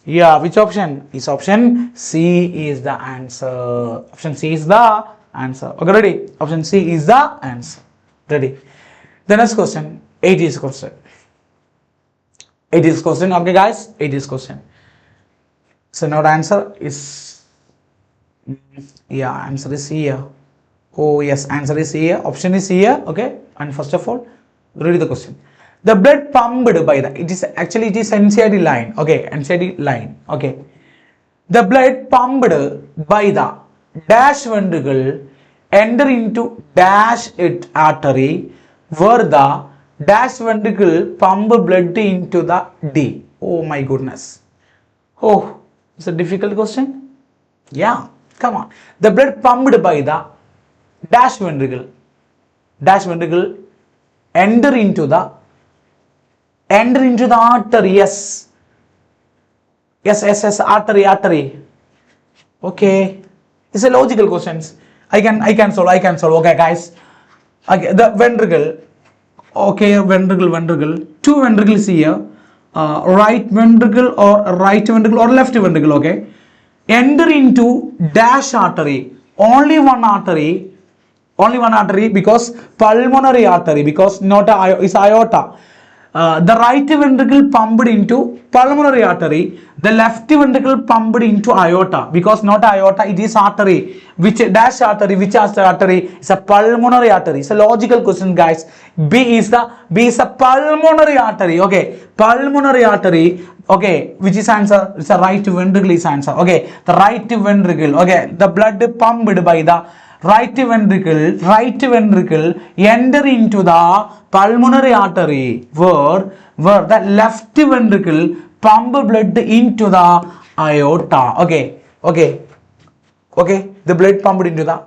Yeah, which option? Is option C is the answer. Option C is the answer. Okay, ready? Option C is the answer. Ready? The next question. 80s question. 80s question. Okay, guys. 80s question. So now the answer is answer is here. Oh yes, answer is here. Option is here. Okay. And first of all, read the question. The blood pumped by the it is NCID line. Okay, NCID line. Okay. The blood pumped by the dash ventricle enter into dash it artery where the dash ventricle pump blood into the D. Oh my goodness. Oh, it's a difficult question. Yeah, come on. The blood pumped by the dash ventricle enter into the artery. Yes, artery. Okay, it's a logical questions. I can solve. Okay, guys. Okay, the ventricle. Okay, ventricle. Two ventricles here. Right ventricle or left ventricle. Okay, enter into dash artery. Only one artery because pulmonary artery, because not is aorta. The right ventricle pumped into pulmonary artery, the left ventricle pumped into aorta, because not aorta, it is artery. Which dash artery, which artery? It's a pulmonary artery. It's a logical question, guys. B is a pulmonary artery. Okay, pulmonary artery. Okay, which is answer? It's a right ventricle is answer. Okay, the right ventricle. Okay, the blood pumped by the right ventricle enter into the pulmonary artery where the left ventricle pump blood into the aorta. Okay, the blood pumped into the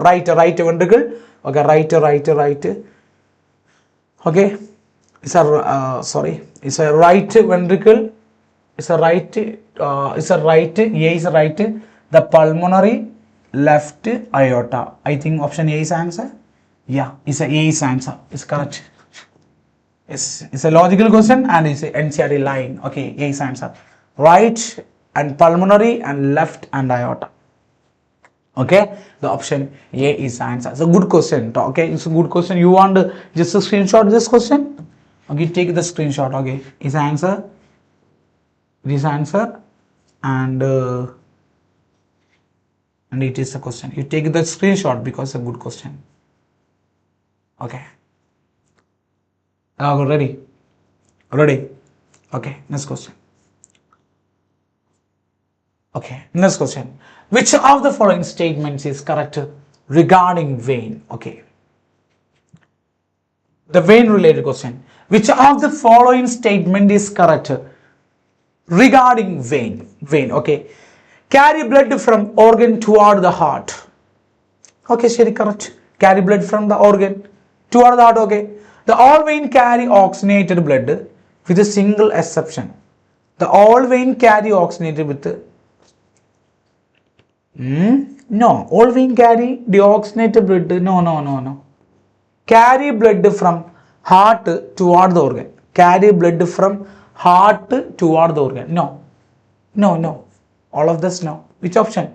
right ventricle. Okay, right. Okay, it's a it's a right ventricle. It's a right. A is right. The pulmonary, left aorta. I think option A is answer. Yeah, it's a A is answer. It's correct. It's a logical question and it's a NCERT line. Okay, A is answer. Right and pulmonary and left and aorta. Okay, the option A is answer. It's a good question. Okay, it's a good question. You want just a screenshot this question? Okay, take the screenshot. Okay, is answer. This answer and it is a question. You take the screenshot because it's a good question. Okay. Ready? Okay, next question. Okay, next question. Which of the following statements is correct regarding vein? Okay. The vein related question. Which of the following statement is correct regarding vein? Okay. Carry blood from organ toward the heart. Okay, correct. Carry blood from the organ toward the heart. Okay. The all vein carry oxygenated blood with a single exception. The all vein carry oxygenated with no, all vein carry deoxygenated blood. No. Carry blood from heart toward the organ. Carry blood from heart toward the organ. No. All of this no. Which option?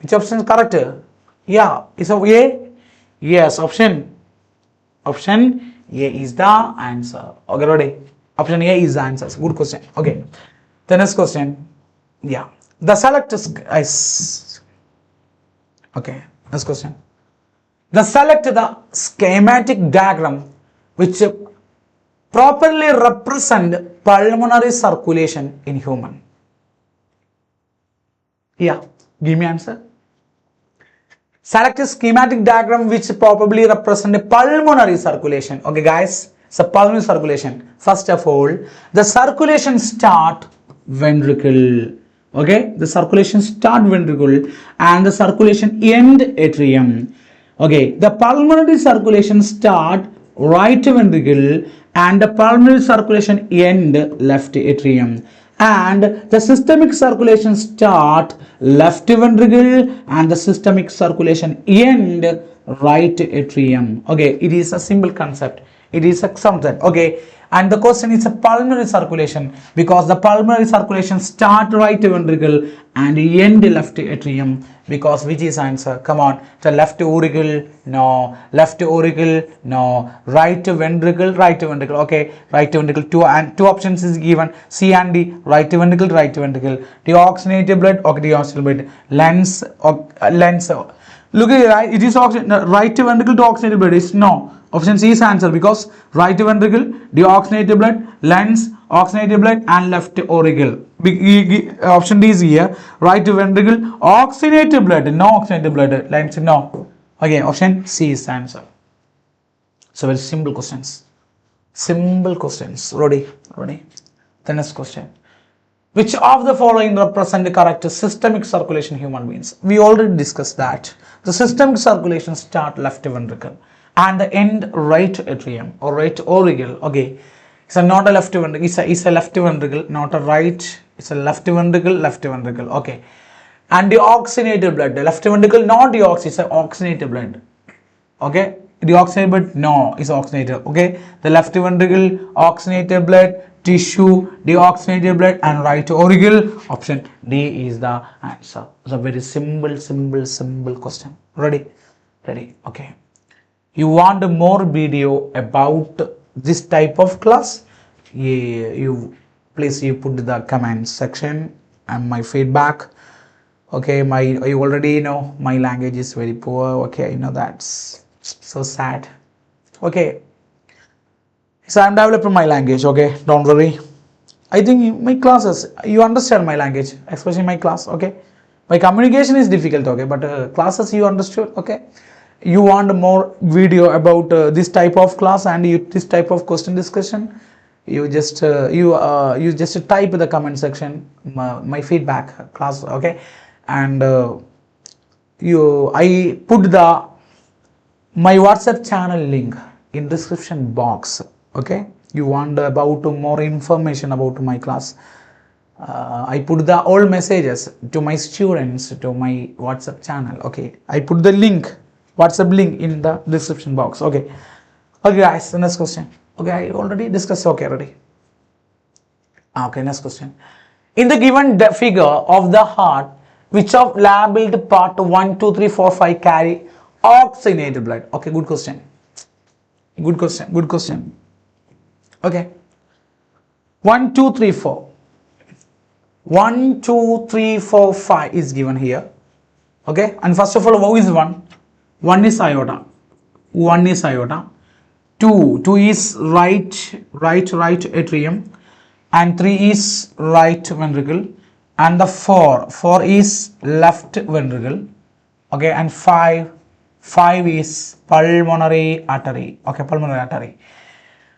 Which option is correct? Yeah, is a A? Yes, option A is the answer. Okay, ready? Option A is the answer. Good question. Okay. The next question. Yeah. The select is okay. Next question. Select the schematic diagram which properly represent pulmonary circulation in human. Yeah, give me answer. Select a schematic diagram which probably represent a pulmonary circulation. Okay, guys, so pulmonary circulation. First of all, the circulation start ventricle. Okay, the circulation start ventricle and the circulation end atrium. Okay, the pulmonary circulation start right ventricle and the pulmonary circulation end left atrium. And the systemic circulation start left ventricle and the systemic circulation end right atrium. Okay, it is a simple concept. It is a something. Okay, and the question is a pulmonary circulation because the pulmonary circulation start right ventricle and end left atrium, because which is answer? Come on, the left auricle, no, left auricle, no, right ventricle. Okay, right ventricle. Two options is given, C and D. Right ventricle. Deoxygenated blood. Okay, deoxygenated blood. Lens. Look at it is oxygen. Right ventricle to oxygenated blood is no. Option C is answer because right ventricle, deoxygenated blood, lens, oxygenated blood, and left auricle. Option D is here. Right ventricle, oxygenated blood. No oxygenated blood. Lines no. Okay, option C is the answer. So very simple questions. Simple questions. Ready? Ready? The next question. Which of the following represent the correct systemic circulation in human beings? We already discussed that. The systemic circulation start left ventricle and the end right atrium or right auricle. Okay, it's not a left ventricle. It's a left ventricle, not a right. It's a left ventricle, left ventricle. Okay, and the oxygenated blood. The left ventricle, not deoxy. It's a oxygenated blood. Okay, deoxygenated blood, no, is oxygenated. Okay, the left ventricle, oxygenated blood, tissue, deoxygenated blood, and right auricle. Option D is the answer. It's a very simple question. Ready? Ready? Okay. You want more video about this type of class? Yeah, please put the comment section and my feedback. Okay, you already know my language is very poor. Okay, I know that's so sad. Okay, so I'm developing my language. Okay, don't worry. I think my classes, you understand my language, especially my class. Okay, my communication is difficult. Okay, but classes you understood. Okay, you want more video about this type of class and this type of question discussion. You just type the comment section my feedback class. Okay, and I put the my WhatsApp channel link in description box. Okay, you want about more information about my class, I put the all messages to my students to my WhatsApp channel. Okay, I put the link, WhatsApp link in the description box. Okay, okay guys, the next question. Okay, I already discussed. Okay, ready? Okay, next question. In the given figure of the heart, which of labeled part 1, 2, 3, 4, 5 carry oxygenated blood? Okay, good question. Good question. Good question. Okay. 1, 2, 3, 4. 1, 2, 3, 4, 5 is given here. Okay. And first of all, who is 1? 1 is iota. 1 is iota. 2 is right atrium. And 3 is right ventricle. And the 4 is left ventricle. Okay. And 5 is pulmonary artery. Okay, pulmonary artery.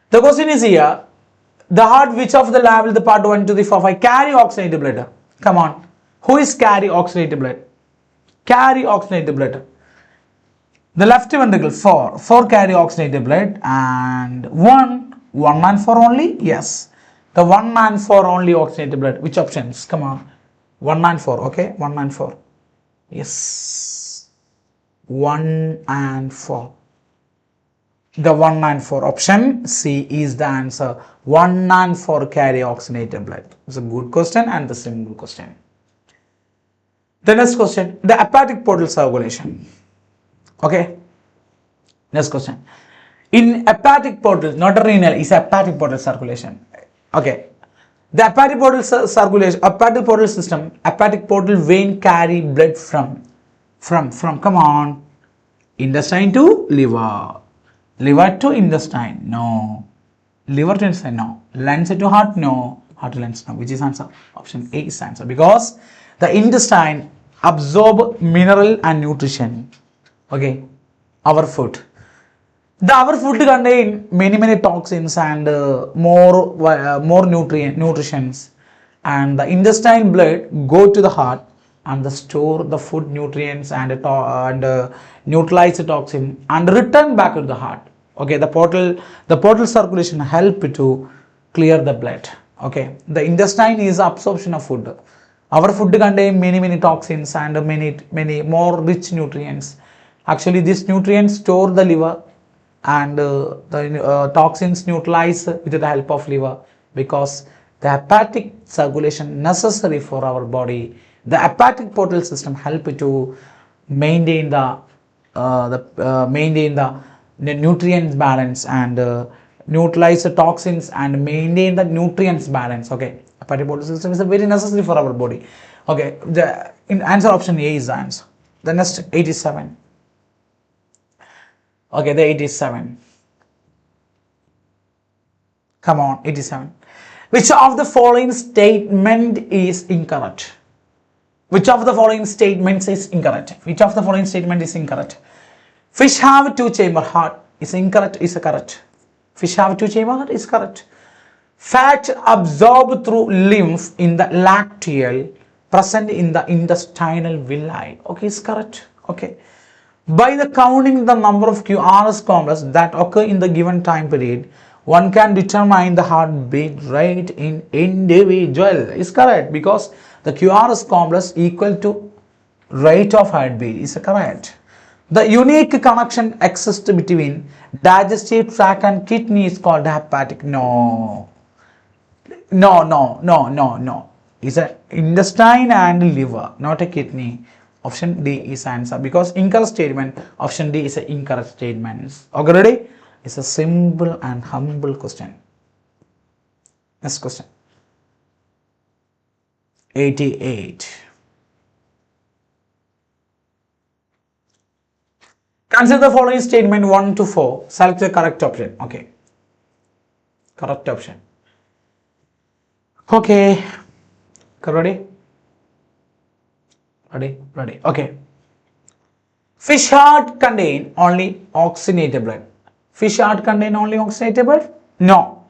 The question is here, the heart which of the label the part 1, 2, 3, 4, 5 carry oxygenated blood? Come on, who is carry oxygenated blood? Carry oxygenated blood. The left ventricle 4 carry oxygenated blood, and 1 and 4 only. Yes, the 1 and 4 only oxygenated blood. Which options? Come on, 1 and 4. Okay, 1 and 4. Yes, 1 and 4. The 1 and 4, option C is the answer. 1 and 4 carry oxygenated blood. It's a good question and the simple question. The next question, the hepatic portal circulation. Okay, next question. In hepatic portal, not a renal, is hepatic portal circulation. Okay, the hepatic portal circulation, hepatic portal system, hepatic portal vein carry blood from come on, intestine to liver. Liver to intestine, no. Liver to intestine, no. Lungs to heart, no. Heart to lungs, no. Which is answer? Option A is answer. Because the intestine absorb mineral and nutrition. Okay, our food. Our food contain many toxins and more nutrients. And the intestine blood go to the heart and store the food nutrients and neutralize the toxin and return back to the heart. Okay, the portal circulation help to clear the blood. Okay, the intestine is absorption of food. Our food contain many toxins and many more rich nutrients. Actually, these nutrients store the liver and the toxins neutralize with the help of liver, because the hepatic circulation necessary for our body. The hepatic portal system help to maintain the nutrients balance and neutralize the toxins and maintain the nutrients balance. Okay, hepatic portal system is very necessary for our body. Okay, the answer option A is the answer. The next 87. Okay, the 87. Come on, 87. Which of the following statement is incorrect? Which of the following statements is incorrect? Which of the following statement is incorrect? Fish have two chamber heart is incorrect, is correct. Fish have two chamber heart is correct. Fat absorbed through lymph in the lacteal present in the intestinal villi. Okay, is correct. Okay. By the counting the number of QRS complexes that occur in the given time period, one can determine the heartbeat rate in individual. Is correct, because the QRS complex equal to rate of heartbeat. Is correct. The unique connection exists between digestive tract and kidney is called hepatic. No. No. It's an intestine and liver, not a kidney. Option D is answer, because incorrect statement. Option D is an incorrect statement. Okay, ready? It's a simple and humble question. Next question. 88. Consider the following statement 1 to 4. Select the correct option. Okay. Correct option. Okay. Ready? Ready. Okay. Fish heart contain only oxygenated blood. Fish heart contain only oxygenated blood? No.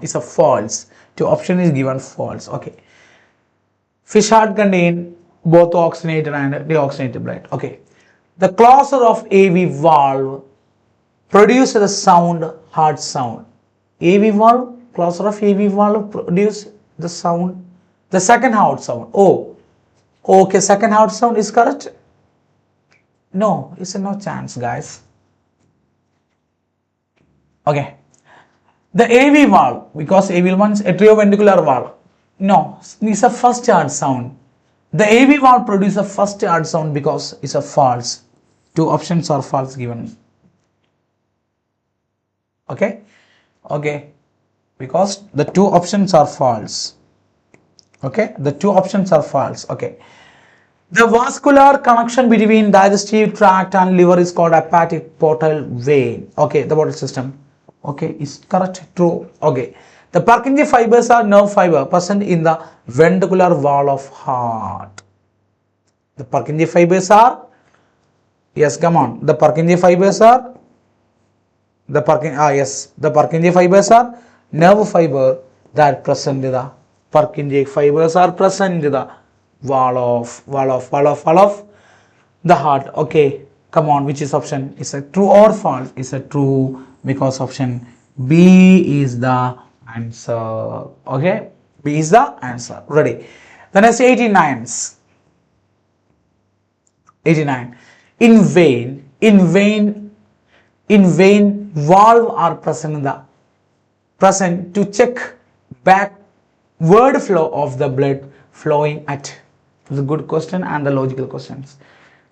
It's a false. Two option is given false. Okay. Fish heart contain both oxygenated and deoxygenated blood. Okay. The closure of AV valve produces the sound, heart sound. AV valve, closure of AV valve produce the sound, the second heart sound. Oh, okay, second heart sound is correct. No, it's a no chance, guys. Okay, the AV valve, because AV valve is atrioventricular valve. No, it's a first heart sound. The AV valve produces a first heart sound because it's a false. Two options are false given. Okay, because the two options are false. Okay, the two options are false. Okay. The vascular connection between digestive tract and liver is called hepatic portal vein. Okay, the portal system. Okay, is correct, true. Okay, the Purkinje fibers are nerve fiber present in the ventricular wall of heart. The Purkinje fibers are, yes, come on. The Purkinje fibers are, the Purkinje fibers are nerve fiber that present in the Purkinje fibers are present in the wall of the heart. Okay, come on, which is option? Is a true or false? Is a true, because option B is the answer. Okay, B is the answer. Ready? The next 89. In vein valve are present to check backward flow of the blood flowing at. It's a good question and the logical questions.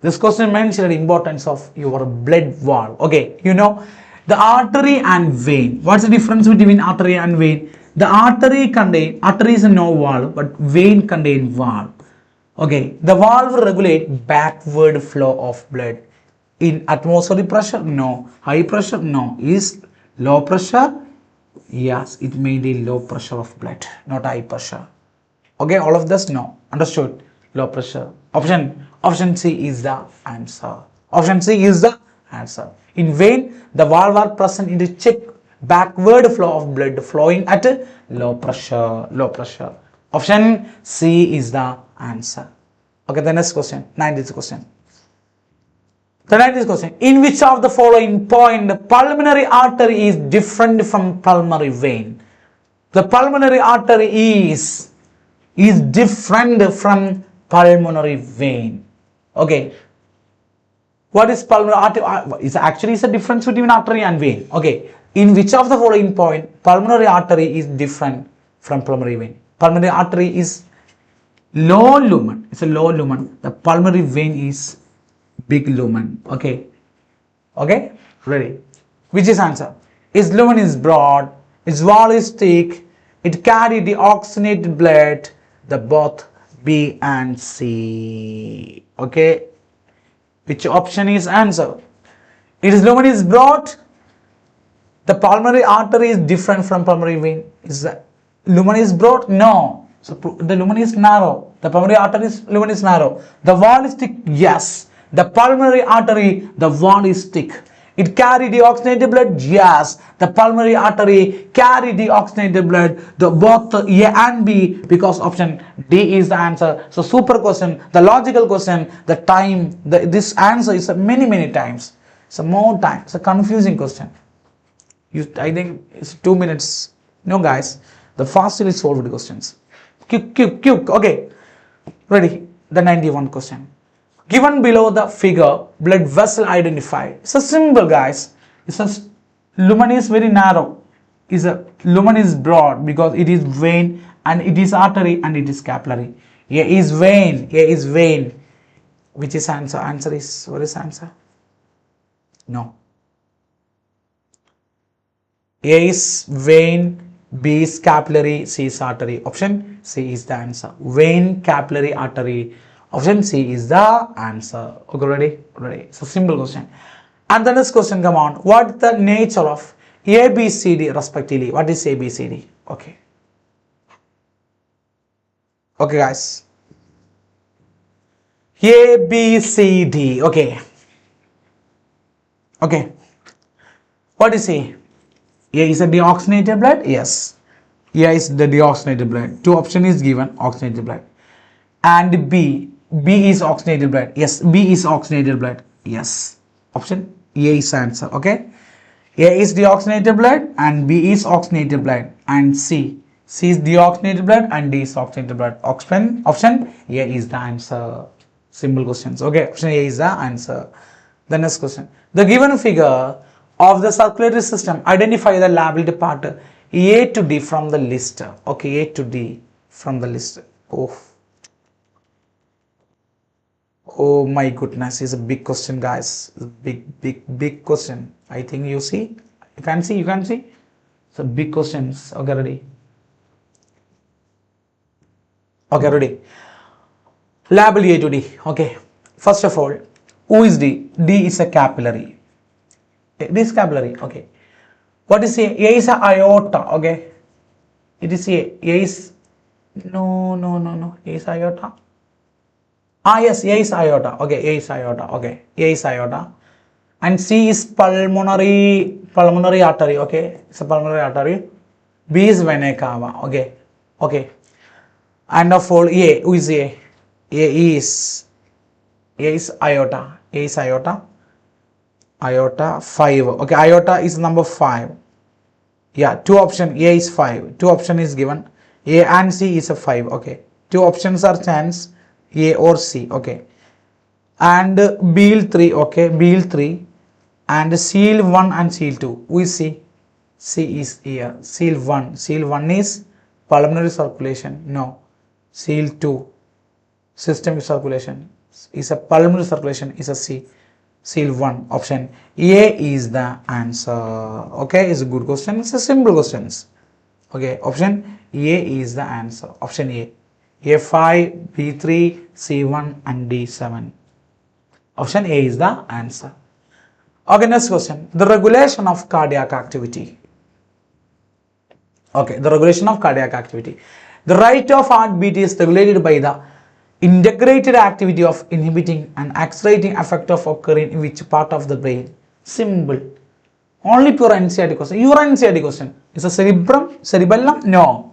This question mentions the importance of your blood valve. Okay, you know the artery and vein. What's the difference between artery and vein? The artery is no valve, but vein contain valve. Okay, the valve regulate backward flow of blood. In atmospheric pressure? No. High pressure? No. Is low pressure? Yes, it mainly low pressure of blood, not high pressure. Okay, all of this? No. Understood? Low pressure. Option C is the answer. Option C is the answer. In vein, the valve are present to check backward flow of blood flowing at low pressure. Option C is the answer. Okay, the next question, 90th question. The 90th question. In which of the following point the pulmonary artery is different from pulmonary vein? The pulmonary artery is different from pulmonary vein. Okay. What is pulmonary artery? It's actually a difference between artery and vein. Okay. In which of the following point pulmonary artery is different from pulmonary vein? Pulmonary artery is low lumen. It's a low lumen. The pulmonary vein is big lumen. Okay. Ready? Which is answer? Its lumen is broad. Its wall is thick. It carries the oxygenated blood. The both B and C. Okay. Which option is answer? Its lumen is broad. The pulmonary artery is different from pulmonary vein. Is the lumen is broad? No. So the lumen is narrow. The pulmonary artery is lumen is narrow. The wall is thick? Yes. The pulmonary artery, the wall is thick. It carry deoxygenated blood? Yes. The pulmonary artery carry deoxygenated blood, the both A and B, because option D is the answer. So super question, the logical question, the time, this answer is many times. So more time. It's a confusing question. I think it's 2 minutes. No guys, the fastly solved questions. Quick. Okay, ready? The 91 question. Given below the figure, blood vessel identified. It's a simple guys. It's a lumen is very narrow. Is a lumen is broad because it is vein and it is artery and it is capillary. Here is vein. Here is vein. Which is answer? Answer is, what is answer? No. A is vein, B is capillary, C is artery. Option C is the answer. Vein, capillary, artery. Option C is the answer. Okay, ready? It's a simple question. And the next question, come on. What the nature of A, B, C, D respectively? What is A, B, C, D? Okay. Okay, guys. A, B, C, D. Okay. What is A? A is a deoxygenated blood? Yes. A is the deoxygenated blood. Two option is given, oxygenated blood. And B is oxygenated blood. Yes, B is oxygenated blood. Yes. Option A is answer. Okay. A is deoxygenated blood and B is oxygenated blood. And C is deoxygenated blood and D is oxygenated blood. Option A is the answer. Simple questions. Okay. Option A is the answer. The next question. The given figure of the circulatory system, identify the labeled part A to D from the list. Okay, A to D from the list. Oh my goodness, it's a big question, guys. Big question. I think you see. You can see. It's a big questions. Okay, ready? Okay, ready. Label A to D. Okay. First of all, who is D? D is a capillary. It is capillary. Okay. What is A? A is a aorta. Okay. It is A. A is no. A is aorta. Yes, A is aorta. Okay, A is aorta. Okay, A is aorta. And C is pulmonary artery. Okay, it's a pulmonary artery. B is vena cava. Okay. And of all A, who is A? A is aorta. A is aorta. Aorta 5. Okay, aorta is number 5. Yeah, two option. A is 5. Two option is given. A and C is a 5. Okay, two options are chance. A or C. Okay, and Beel 3. Okay, Beel 3 and Seal 1 and Seal 2. Who is C? C is here. Seal 1. Seal 1 is pulmonary circulation. No. Seal 2 systemic circulation is a pulmonary circulation is a C. Seal 1. Option A is the answer. Okay, it's a good question. It's a simple questions. Okay, option A is the answer. Option A. A5, B3, C1 and D7. Option A is the answer. Okay, next question. The regulation of cardiac activity. Okay, the regulation of cardiac activity. The rate of heartbeat is regulated by the integrated activity of inhibiting and accelerating effect of occurring in which part of the brain? Simple. Only pure NCERT question. Your NCERT question. Is a cerebellum? No.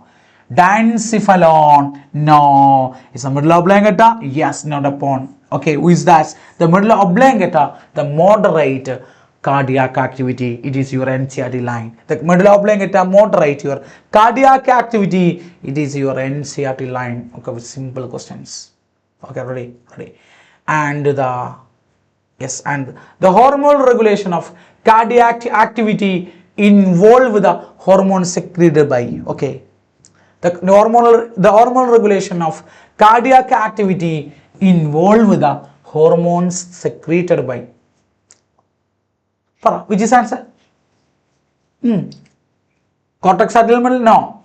Diencephalon? No. Is a medulla oblongata? Yes, not upon. Okay, who is that? The medulla oblongata, the moderate cardiac activity. It is your NCERT line. The medulla oblongata moderate your cardiac activity. It is your NCERT line. Okay, with simple questions. Okay, ready. And the hormonal regulation of cardiac activity involve the hormone secreted by. Okay. The hormonal regulation of cardiac activity involve the hormones secreted by. Which is answer? Cortex adrenal medulla? No.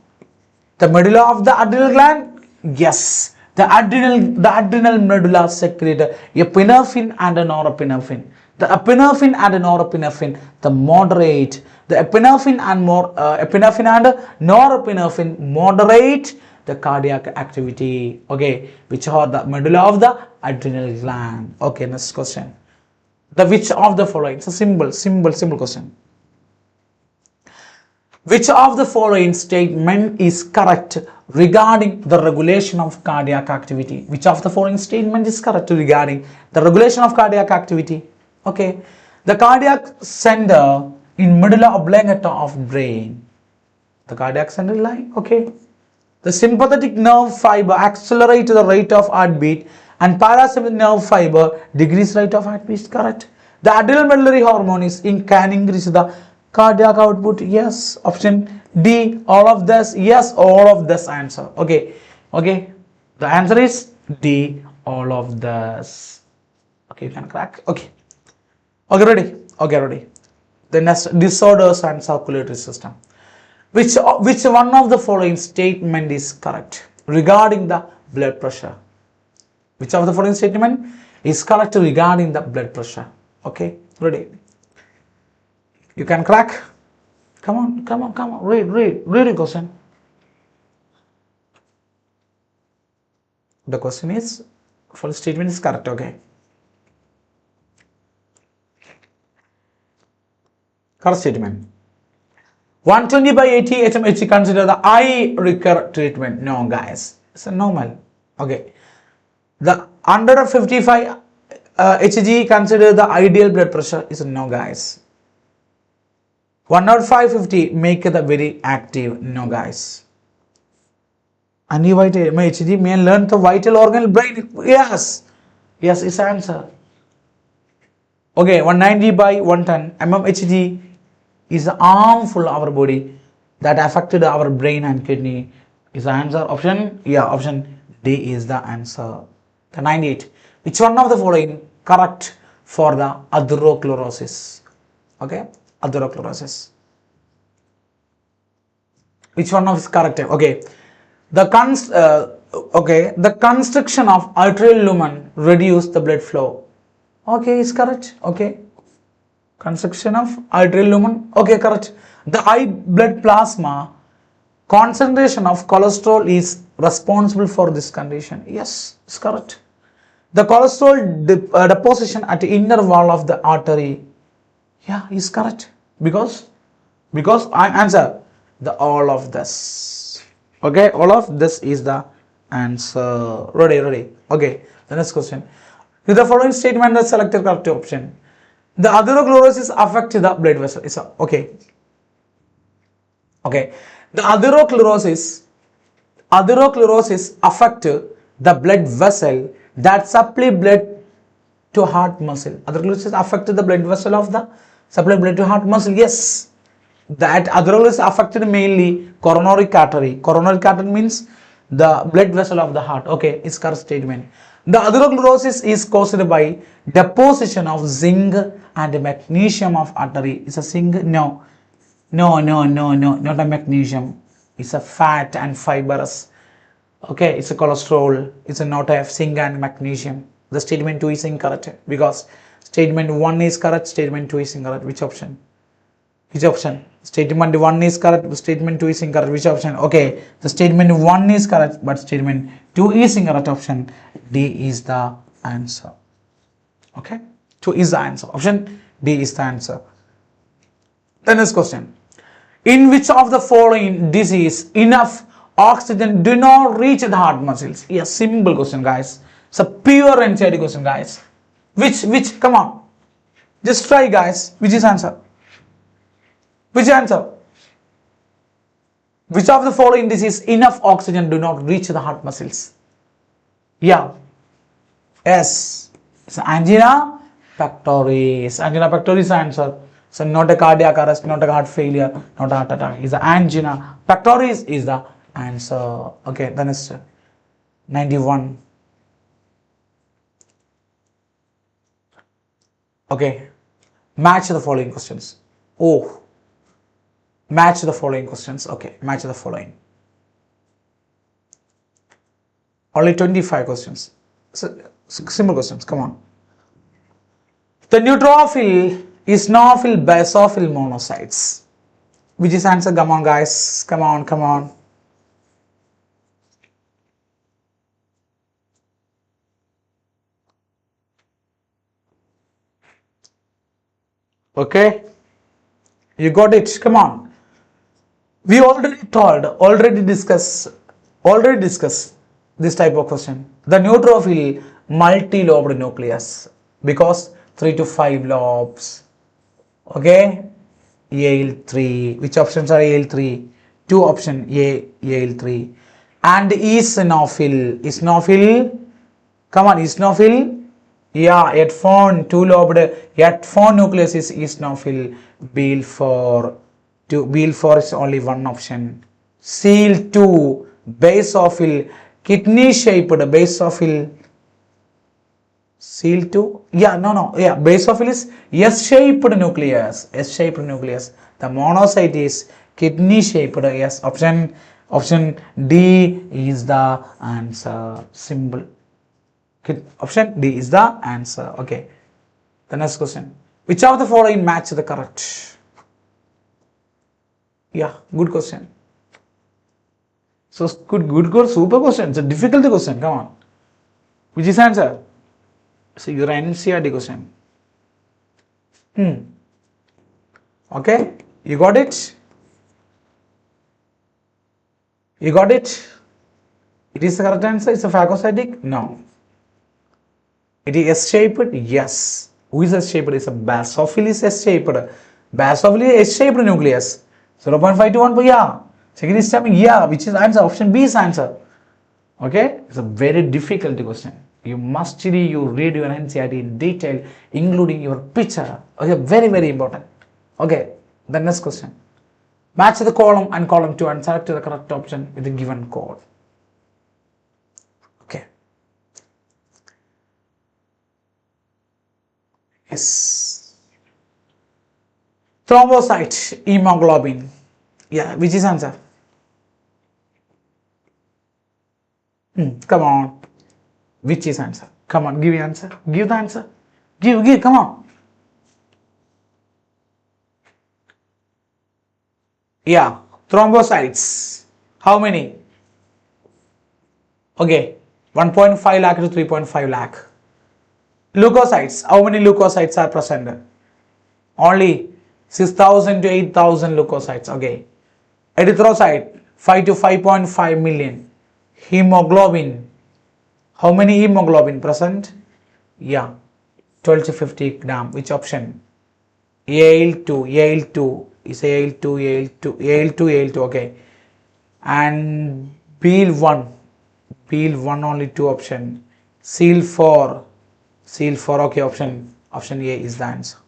The medulla of the adrenal gland? Yes. The adrenal medulla secrete epinephrine and norepinephrine. The epinephrine and norepinephrine, the moderate The epinephrine and epinephrine and norepinephrine moderate the cardiac activity. Okay, which are the medulla of the adrenal gland. Okay, next question. The which of the following? It's a simple question. Which of the following statement is correct regarding the regulation of cardiac activity? Which of the following statement is correct regarding the regulation of cardiac activity? Okay, the cardiac center in medulla oblongata of brain. The cardiac center line. Okay, the sympathetic nerve fiber accelerates the rate of heartbeat and parasympathetic nerve fiber decrease rate of heartbeat. Correct. The adrenal medullary hormone can increase the cardiac output. Yes. Option D. All of this. Yes. All of this answer. Okay. Okay. The answer is D. All of this. Okay. You can crack. Okay. Okay. Ready. Okay. Ready. The next, disorders and circulatory system. Which one of the following statement is correct regarding the blood pressure? Which of the following statement is correct regarding the blood pressure? Okay, ready? You can crack. Come on. Read the question. The question is, first statement is correct. Okay. Correct statement. 120 by 80 HMHC consider the high recur treatment. No, guys, it's a normal. Okay. The 155 Hg consider the ideal blood pressure. Is no, guys. 105/50 make the very active. No, guys. And you Hg may learn the vital organ brain. Yes, it's answer. Okay, 190 by 110 mmHg is harmful our body that affected our brain and kidney. Is the answer option? Yeah, option D is the answer. The 98. Which one of the following correct for the atherosclerosis? Okay, atherosclerosis. Which one of is correct? Okay, the constriction of arterial lumen reduce the blood flow. Okay, is correct. Okay. Constriction of arterial lumen. Okay, correct. The high blood plasma concentration of cholesterol is responsible for this condition. Yes, it's correct. The cholesterol deposition at the inner wall of the artery. Yeah, is correct. Because I answer the all of this. Okay, all of this is the answer. Ready. Okay, the next question. With the following statement, the selected correct option. The atherosclerosis affect the blood vessel. Okay. The atherosclerosis affect the blood vessel that supply blood to heart muscle. Atherosclerosis affect the blood vessel of the supply blood to heart muscle. Yes. That atherosclerosis affected mainly coronary artery. Coronary artery means the blood vessel of the heart. Okay, it's correct statement. The atherosclerosis is caused by deposition of zinc and magnesium of artery. Is a zinc? No, not a magnesium. It's a fat and fibrous. Okay, it's a cholesterol. It's a not a zinc and magnesium. The statement 2 is incorrect because statement 1 is correct, statement 2 is incorrect. Which option? Statement 1 is correct, statement 2 is incorrect. Which option? Okay, the statement 1 is correct, but statement 2 is incorrect. Option D is the answer. Okay, 2 is the answer. Option D is the answer. The next question. In which of the following disease enough oxygen do not reach the heart muscles? Yes, simple question, guys. It's a pure NCERT question, guys. Which? Come on. Just try, guys. Which is answer? Which answer? Which of the following disease enough oxygen do not reach the heart muscles? Yeah. Yes. It's angina pectoris. Angina pectoris answer. So not a cardiac arrest, not a heart failure, not a heart attack. It's the angina pectoris is the answer. Okay, then it's 91. Okay. Match the following questions. Oh. Match the following questions. Okay, match the following. Only 25 questions. So, simple questions. Come on. The neutrophil, eosinophil, basophil monocytes. Which is answer? Come on, guys. Come on, come on. Okay. You got it. Come on. We already discussed this type of question. The neutrophil multi-lobed nucleus because 3 to 5 lobes. Okay. AL3. Which options are AL3? Two option A, AL3. And eosinophil. Come on, eosinophil. Yeah, at phone, two lobed, at phone nucleus is eosinophil. BL4 is only one option. Seal2, basophil, kidney shaped basophil. Seal2, yeah, no, yeah, basophil is S-shaped nucleus. The monocyte is kidney shaped. Yes, option D is the answer. Simple. Option D is the answer. Okay. The next question. Which of the following match the correct? Yeah, good question. So good, super question. It's a difficult question. Come on. Which is answer? So your NCERT question. Okay. You got it? You got it? It is the correct answer. It's a phagocytic? No. It is S-shaped? Yes. Who is S-shaped? It's a basophil is S-shaped. Basophil is S-shaped nucleus. 0.5 to 1. Yeah. Second is coming. Yeah. Which is answer? Option B is answer. Okay. It's a very difficult question. You must read your NCERT in detail, including your picture. Okay. Very, very important. Okay. The next question. Match the column and column 2 and select the correct option with the given code. Okay. Yes. Thrombocyte, hemoglobin. Yeah, which is answer? Come on. Which is answer? Come on, give the answer. Give the answer. Give, come on. Yeah, thrombocytes. How many? Okay, 1.5 lakh to 3.5 lakh. Leukocytes. How many leukocytes are present? Only 6,000 to 8,000 leukocytes. Okay. Erythrocyte 5 to 5.5 million. Hemoglobin. How many hemoglobin present? Yeah, 12 to 50 gram. Which option? AL2 is AL2. Okay. And BL1 only two option. SEAL4. Okay. Option A is the answer.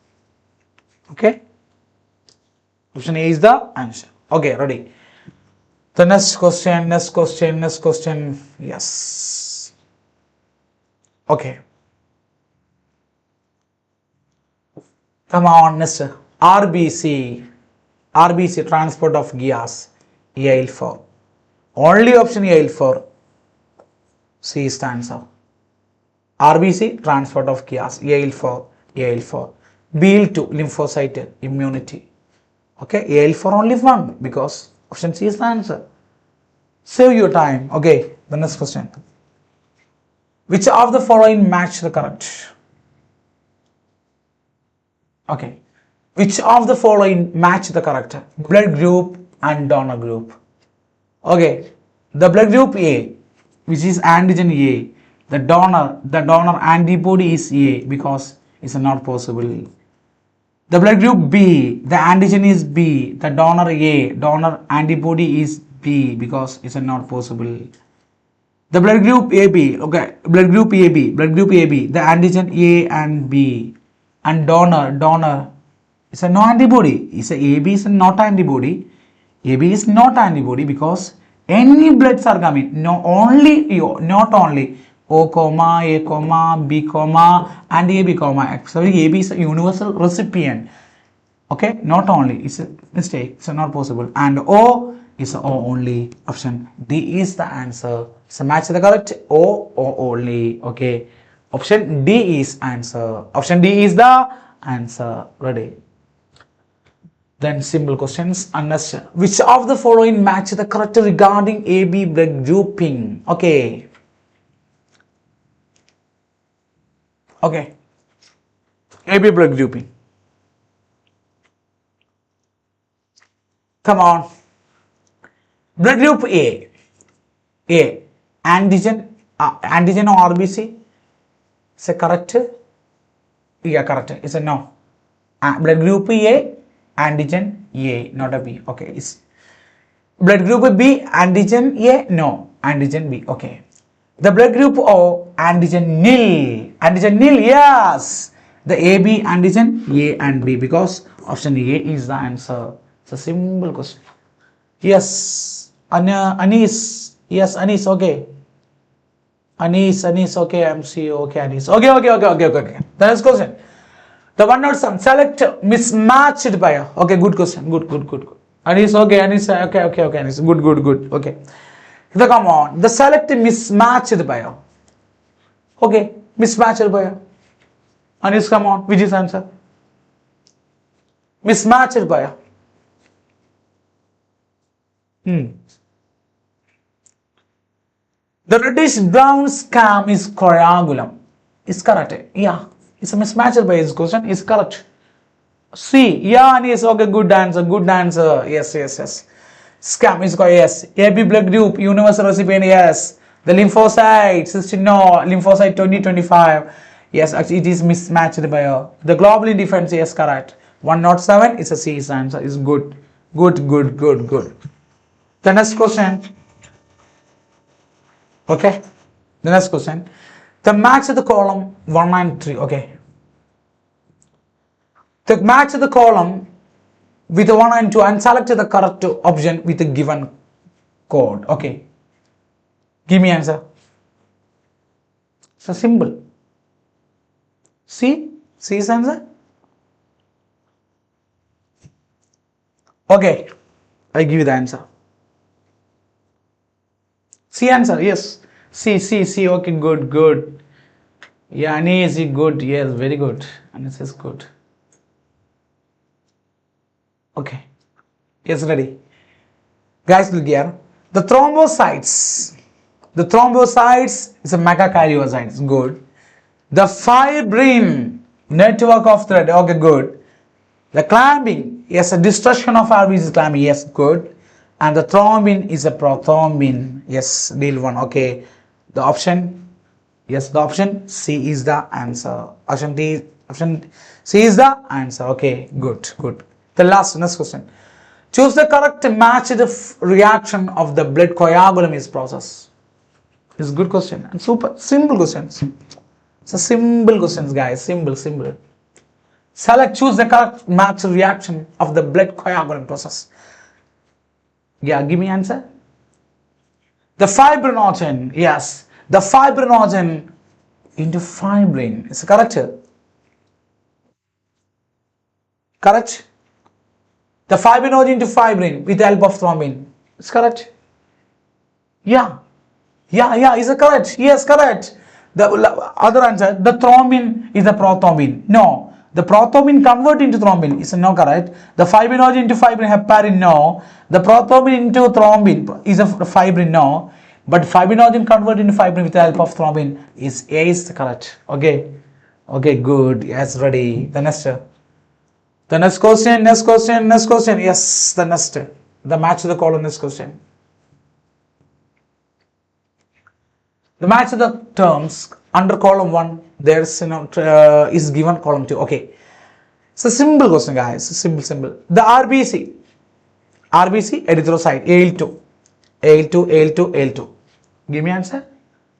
Okay. Option A is the answer. Okay, ready. The next question. Yes. Okay. Come on, next. RBC transport of gas. AL4. Only option AL4. C is the answer. RBC transport of gas. AL4. BL2 lymphocyte immunity. Okay, AL4 only one because option C is the answer. Save your time. Okay, the next question. Which of the following match the correct? Okay. Which of the following match the correct? Blood group and donor group. Okay. The blood group A, which is antigen A. The donor antibody is A because it's not possible. The blood group B, the antigen is B. The donor A, donor antibody is B because it's not possible. The blood group AB, okay, blood group AB, the antigen A and B, and donor, it's a no antibody. It's a AB is not antibody. AB is not antibody because any bloods are coming. Not only O comma, A comma, B comma, and AB comma. Actually, AB is a universal recipient. Okay, not only. It's a mistake. It's not possible. And O is O only. Option D is the answer. So match the correct O only. Okay. Option D is answer. Option D is the answer. Ready. Then simple questions. Unless which of the following match the correct regarding AB blood grouping? Okay. Okay. AB blood grouping. Come on. Blood group A. A. Antigen or RBC? Is it correct? Yeah, correct. It's a no. Blood group A, antigen A, not a B. Okay. It's blood group B, antigen A, no. Antigen B. Okay. The blood group O, antigen nil. Antigen nil, yes. The AB antigen A and B, because option A is the answer. It's a simple question. Yes. Anis. Yes, Anis. Okay. Anis, okay, MC, okay, Anis. Okay. The next question. The one not some. Select mismatched by. Okay, good question. Good. Anis, okay, Anis, okay, Anis. Good. Okay. The come on. The select mismatched by. Okay, mismatched by. Anis, come on. Which is answer? Mismatched by. The reddish brown scam is coagulum. Is correct. Yeah. It's a mismatched by his question. Is correct. C. Yeah, yes. Okay, good answer. Yes. Scam is correct. Yes. AB blood group, universal recipient. Yes. The lymphocyte, 16. No. Lymphocyte 2025. Yes, actually it is mismatched by the globulin difference. Yes, correct. 107 is a C is answer. Is good. The next question. Okay. The next question. The match the column 1 and 3. Okay. The match the column with 1 and 2 and select the correct option with a given code. Okay. Give me answer. So simple. C is answer. Okay. I give you the answer. C answer, yes. C. Okay, good. Yeah, Ani is good. Yes, very good. Anis is good. Okay. Yes, ready. Guys, look here. The thrombocytes is a megakaryocytes. Good. The fibrin network of thread. Okay, good. The clamping, yes, a destruction of RBC clamping. Yes, good. And the thrombin is a prothrombin. Yes, deal 1. Okay. The option C is the answer. Option C is the answer. Okay, good. The next question. Choose the correct matched reaction of the blood coagulum is process. It's a good question and super simple questions. It's a simple questions, guys. Simple. Choose the correct matched reaction of the blood coagulum process. Yeah, give me answer. The fibrinogen, yes. The fibrinogen into fibrin. Is it correct? Correct? The fibrinogen into fibrin with the help of thrombin. Is correct? Yeah. Is it correct? Yes, correct. The other answer, the thrombin is the prothrombin. No. The prothrombin convert into thrombin is no correct. The fibrinogen into fibrin heparin, no. The prothrombin into thrombin is a fibrin, no. But fibrinogen convert into fibrin with the help of thrombin is A is correct. Okay, good. Yes, ready. The next question. Yes, the next. The match of the column next question. The match of the terms under column 1, there's is given column 2. Okay. It's a simple question, guys. Simple. The RBC erythrocyte AL2. Give me answer.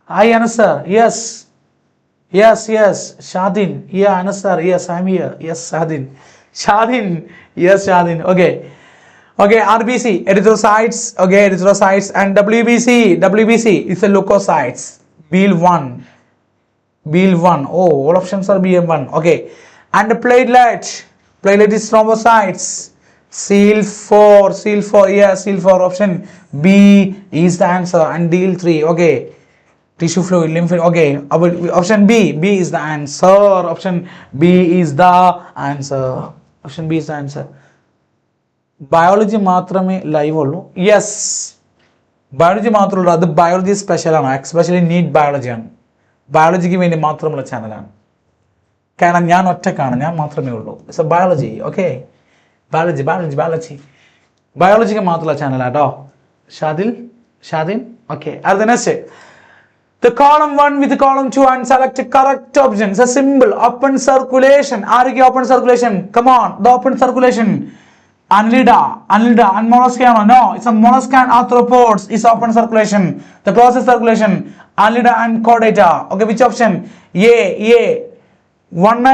I answer. Yes. Shadin. Yeah, answer. Yes, I'm here. Yes, Shadin. Yes, Shadin. Okay, RBC, erythrocytes, and WBC is a leukocytes. BIL1. Oh, all options are BM1. Okay, and the platelet is thrombocytes. SEAL4. Yeah, SEAL4 option B is the answer. And deal 3. Okay, tissue fluid, lymph. Okay, option B is the answer. Option B is the answer. Biology മാത്രമേ live ഉള്ളൂ. Yes, biology മാത്രമേ ഉള്ളൂ. അത് biology സ്പെഷ്യലാണ്, especially NEET ബയോളജിയാണ്. ബയോളജിക്ക് വേണ്ടി മാത്രമുള്ള ചാനലാണ്. കാരണം ഞാൻ ഒറ്റക്കാണ്, ഞാൻ മാത്രമേ ഉള്ളൂ. It's a biology. Okay, biology biology biology ബയോളജിക്ക് മാത്രമുള്ള ചാനലാട്ടോ. ഷാദിൻ. ഓക്കെ, അത് next. The column 1 with the column 2 and select correct option. It's a symbol. Open circulation. Ariki open circulation. Come on, the open circulation. Annelida, and molluscan. No, it's a molluscan arthropods. It's open circulation. The closest circulation. Annelida and chordata. Okay, which option? A. 1 A.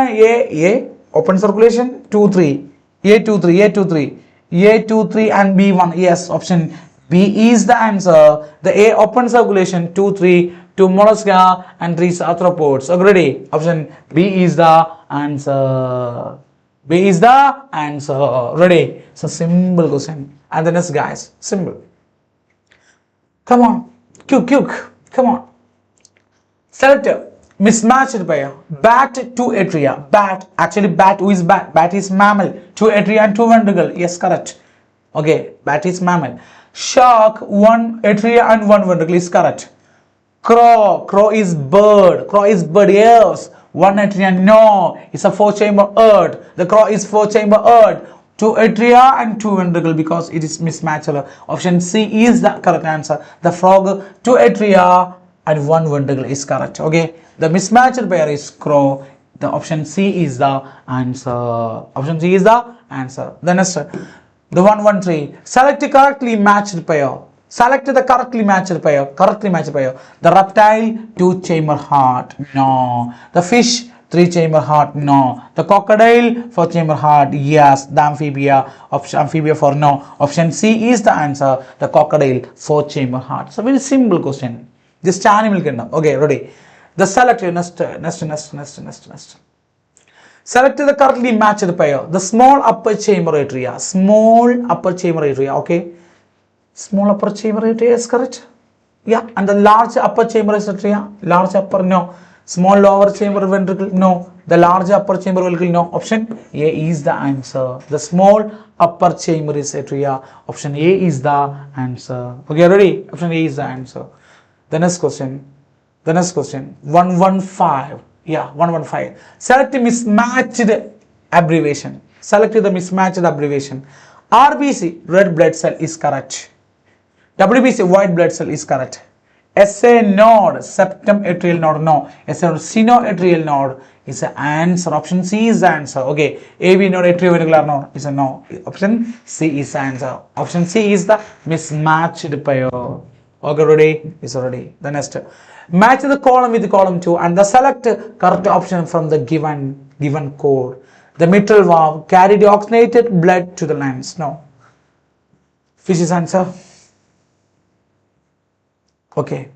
Open circulation. 2 3. A 2 3 and B 1. Yes, option B is the answer. The A open circulation, 2 3. 2 mollusca and 3 arthropods. Okay, ready? Option B is the answer. B is the answer. Ready? It's a simple question. And the next, guys, simple. Come on, quick. Come on. Select mismatched pair. Bat, 2 atria. Bat. Who is bat? Bat is mammal. 2 atria and 2 ventricle. Yes, correct. Okay, bat is mammal. Shark, 1 atria and 1 ventricle is correct. Crow is bird. Yes. 1 atria, no. It's a 4-chamber earth. The crow is 4-chamber earth. 2 atria and 2 ventricle because it is mismatched. Option C is the correct answer. The frog, 2 atria and 1 ventricle is correct. Okay, the mismatched pair is crow. The option C is the answer. The next, the 113. Select the correctly matched pair. Correctly matched pair. The reptile, 2-chamber heart. No. The fish, 3-chamber heart. No. The crocodile, 4-chamber heart. Yes. The amphibia for no. Option C is the answer. The crocodile, 4-chamber heart. It's a very simple question. Just animal kingdom. Okay, ready. The select next. Select the correctly matched pair. The small upper chamber atria. Okay. Small upper chamber atria is correct. Yeah, and the large upper chamber is atria. Large upper, no. Small lower chamber ventricle, no. The large upper chamber ventricle, no. Option A is the answer. The small upper chamber is atria. Option A is the answer. Okay, ready? Option A is the answer. The next question. 115. Yeah, 115. Select the mismatched abbreviation. RBC, red blood cell, is correct. WBC, white blood cell, is correct. SA node, septum atrial node, no. SA sinoatrial node is the answer. Option C is the answer. Okay, AV node, atrioventricular node is a no. Option C is the answer. Option C is the mismatched pair. Okay, ready? Is already. The next, match the column with the column 2 and the select correct option from the given code. The mitral valve carry deoxygenated blood to the lungs. No. Which is answer? Okay.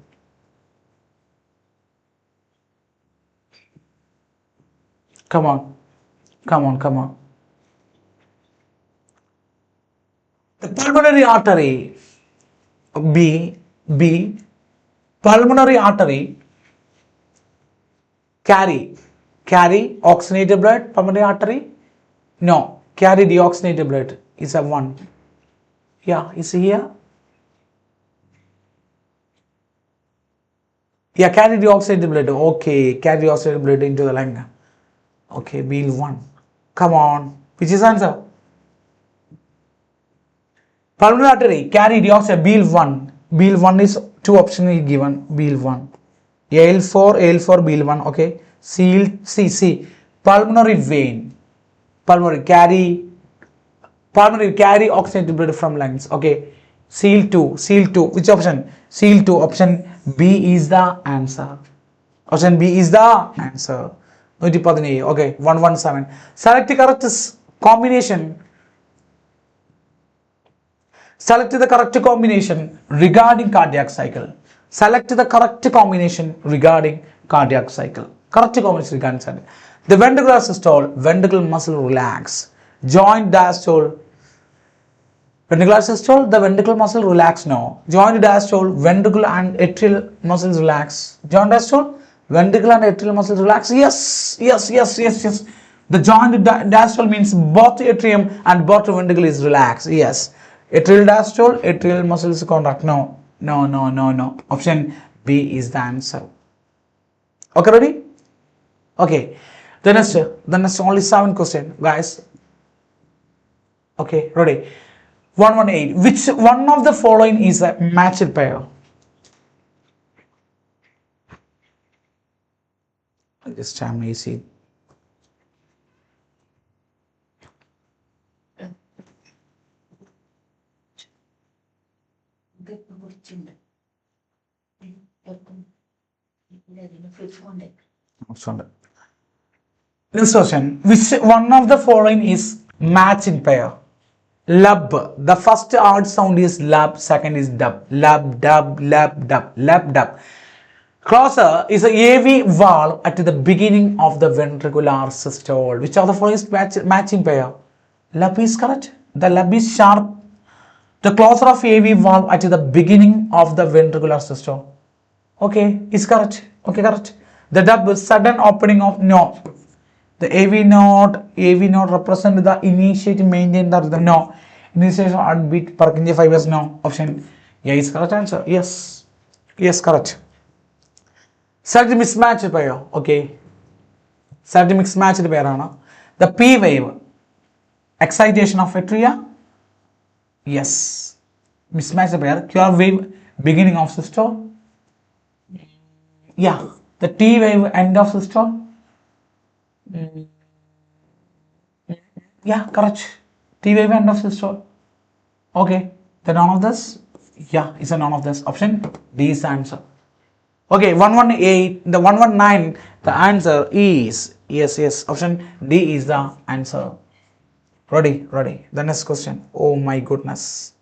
Come on. The pulmonary artery, B. Pulmonary artery carry oxygenated blood. Pulmonary artery, no. Carry deoxygenated blood is a 1. Yeah, is here. Yeah, carry deoxygenated blood. Okay, carry deoxygenated blood into the lung. Okay, Beal 1. Come on. Which is answer? Pulmonary artery carry deoxygenated. Beal 1 is 2 options given. Beal 1. AL4 Beal 1. Okay. C. Pulmonary vein. Pulmonary carry oxygenated blood from lungs. Okay. Seal 2. Which option? Seal 2. Option B is the answer. Okay. 117. Select the correct combination. Regarding cardiac cycle. Correct combination regarding cycle. The ventricular systole, ventricle muscle relax. Joint diastole, ventricular systole, the ventricle muscle relax. No. Joint diastole, ventricle and atrial muscles relax. Joint diastole, ventricle and atrial muscles relax. Yes. The joint diastole means both atrium and both ventricle is relaxed. Yes. Atrial diastole, atrial muscles contract. No. No, no, no, no. Option B is the answer. Okay, ready? Okay. The next only 7 questions, guys. Okay, ready? 118. Which one of the following is a matched pair? This time easy. Next question. Which one of the following is matching pair? Lub. The first odd sound is lub, second is dub. Lub, dub, lub, dub, lub, dub. Closer is a AV valve at the beginning of the ventricular systole. Which of the following is matching pair? Lub is correct. The lub is sharp. The closer of AV valve at the beginning of the ventricular systole. Okay, is correct. Okay, correct. The dub is sudden opening of no. The AV node represent the initiate maintain the rhythm. No. Initiation heartbeat Purkinje fibers. No. Option A is correct answer. Yes. Yes, correct. Select mismatched pair. Okay. Select mismatched pair. The P wave. Excitation of atria. Yes. Mismatched pair. QR wave beginning of systole. Yeah. The T wave end of systole. Yeah, correct. T wave end of systole. Okay. The none of this? Yeah, it's a none of this. Option D is the answer. Okay, 118, the 119, the answer is yes. Option D is the answer. Ready. The next question. Oh my goodness.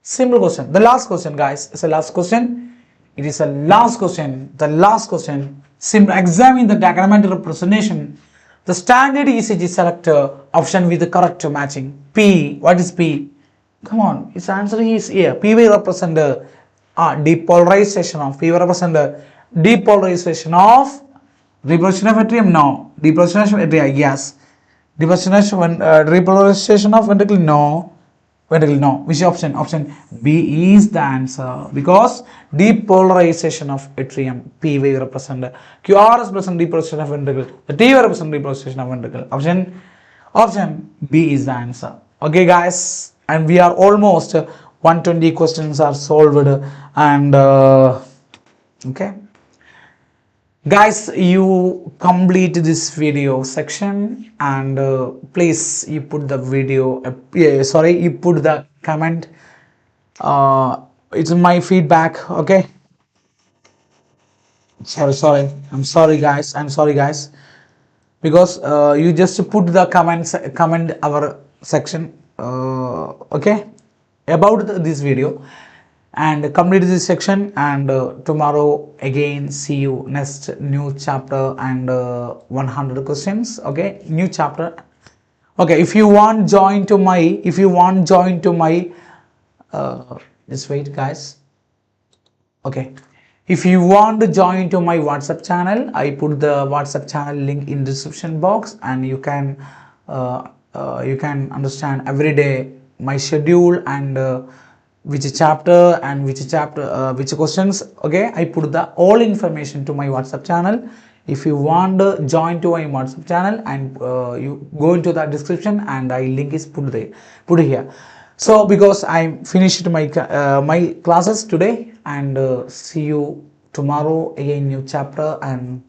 Simple question. The last question, guys. It's the last question. It is a last question. The last question. Simple. Examine the diagrammatic representation. The standard ECG selector option with the correct matching. P. What is P? Come on. Its answer is here. P will represent the depolarization of. P will represent the depolarization of repolarization of atrium. No. Depolarization of atria. Yes. Repolarization of ventricle. No. Ventricle. No. Which option? Option B is the answer, because depolarization of atrium. P wave represent QRS represent depolarization of ventricle. The T wave represent depolarization of ventricle. Option B is the answer. Okay, guys, and we are almost 120 questions are solved, and okay. Guys, you complete this video section, and please you put the video you put the comment. It's my feedback. Okay, sorry, I'm sorry guys, because you just put the comment our section, okay, about this video, and complete this section, and tomorrow again see you next new chapter and 100 questions. Okay, new chapter. Okay, if you want join to my just wait, guys. Okay, if you want to join to my WhatsApp channel, I put the WhatsApp channel link in description box, and you can understand every day my schedule, and which chapter which questions. Okay, I put the all information to my WhatsApp channel. If you want to join to my WhatsApp channel, and you go into the description, and I link is put here. So because I finished my my classes today, and see you tomorrow again new chapter, and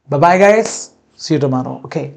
bye bye guys, see you tomorrow. Okay.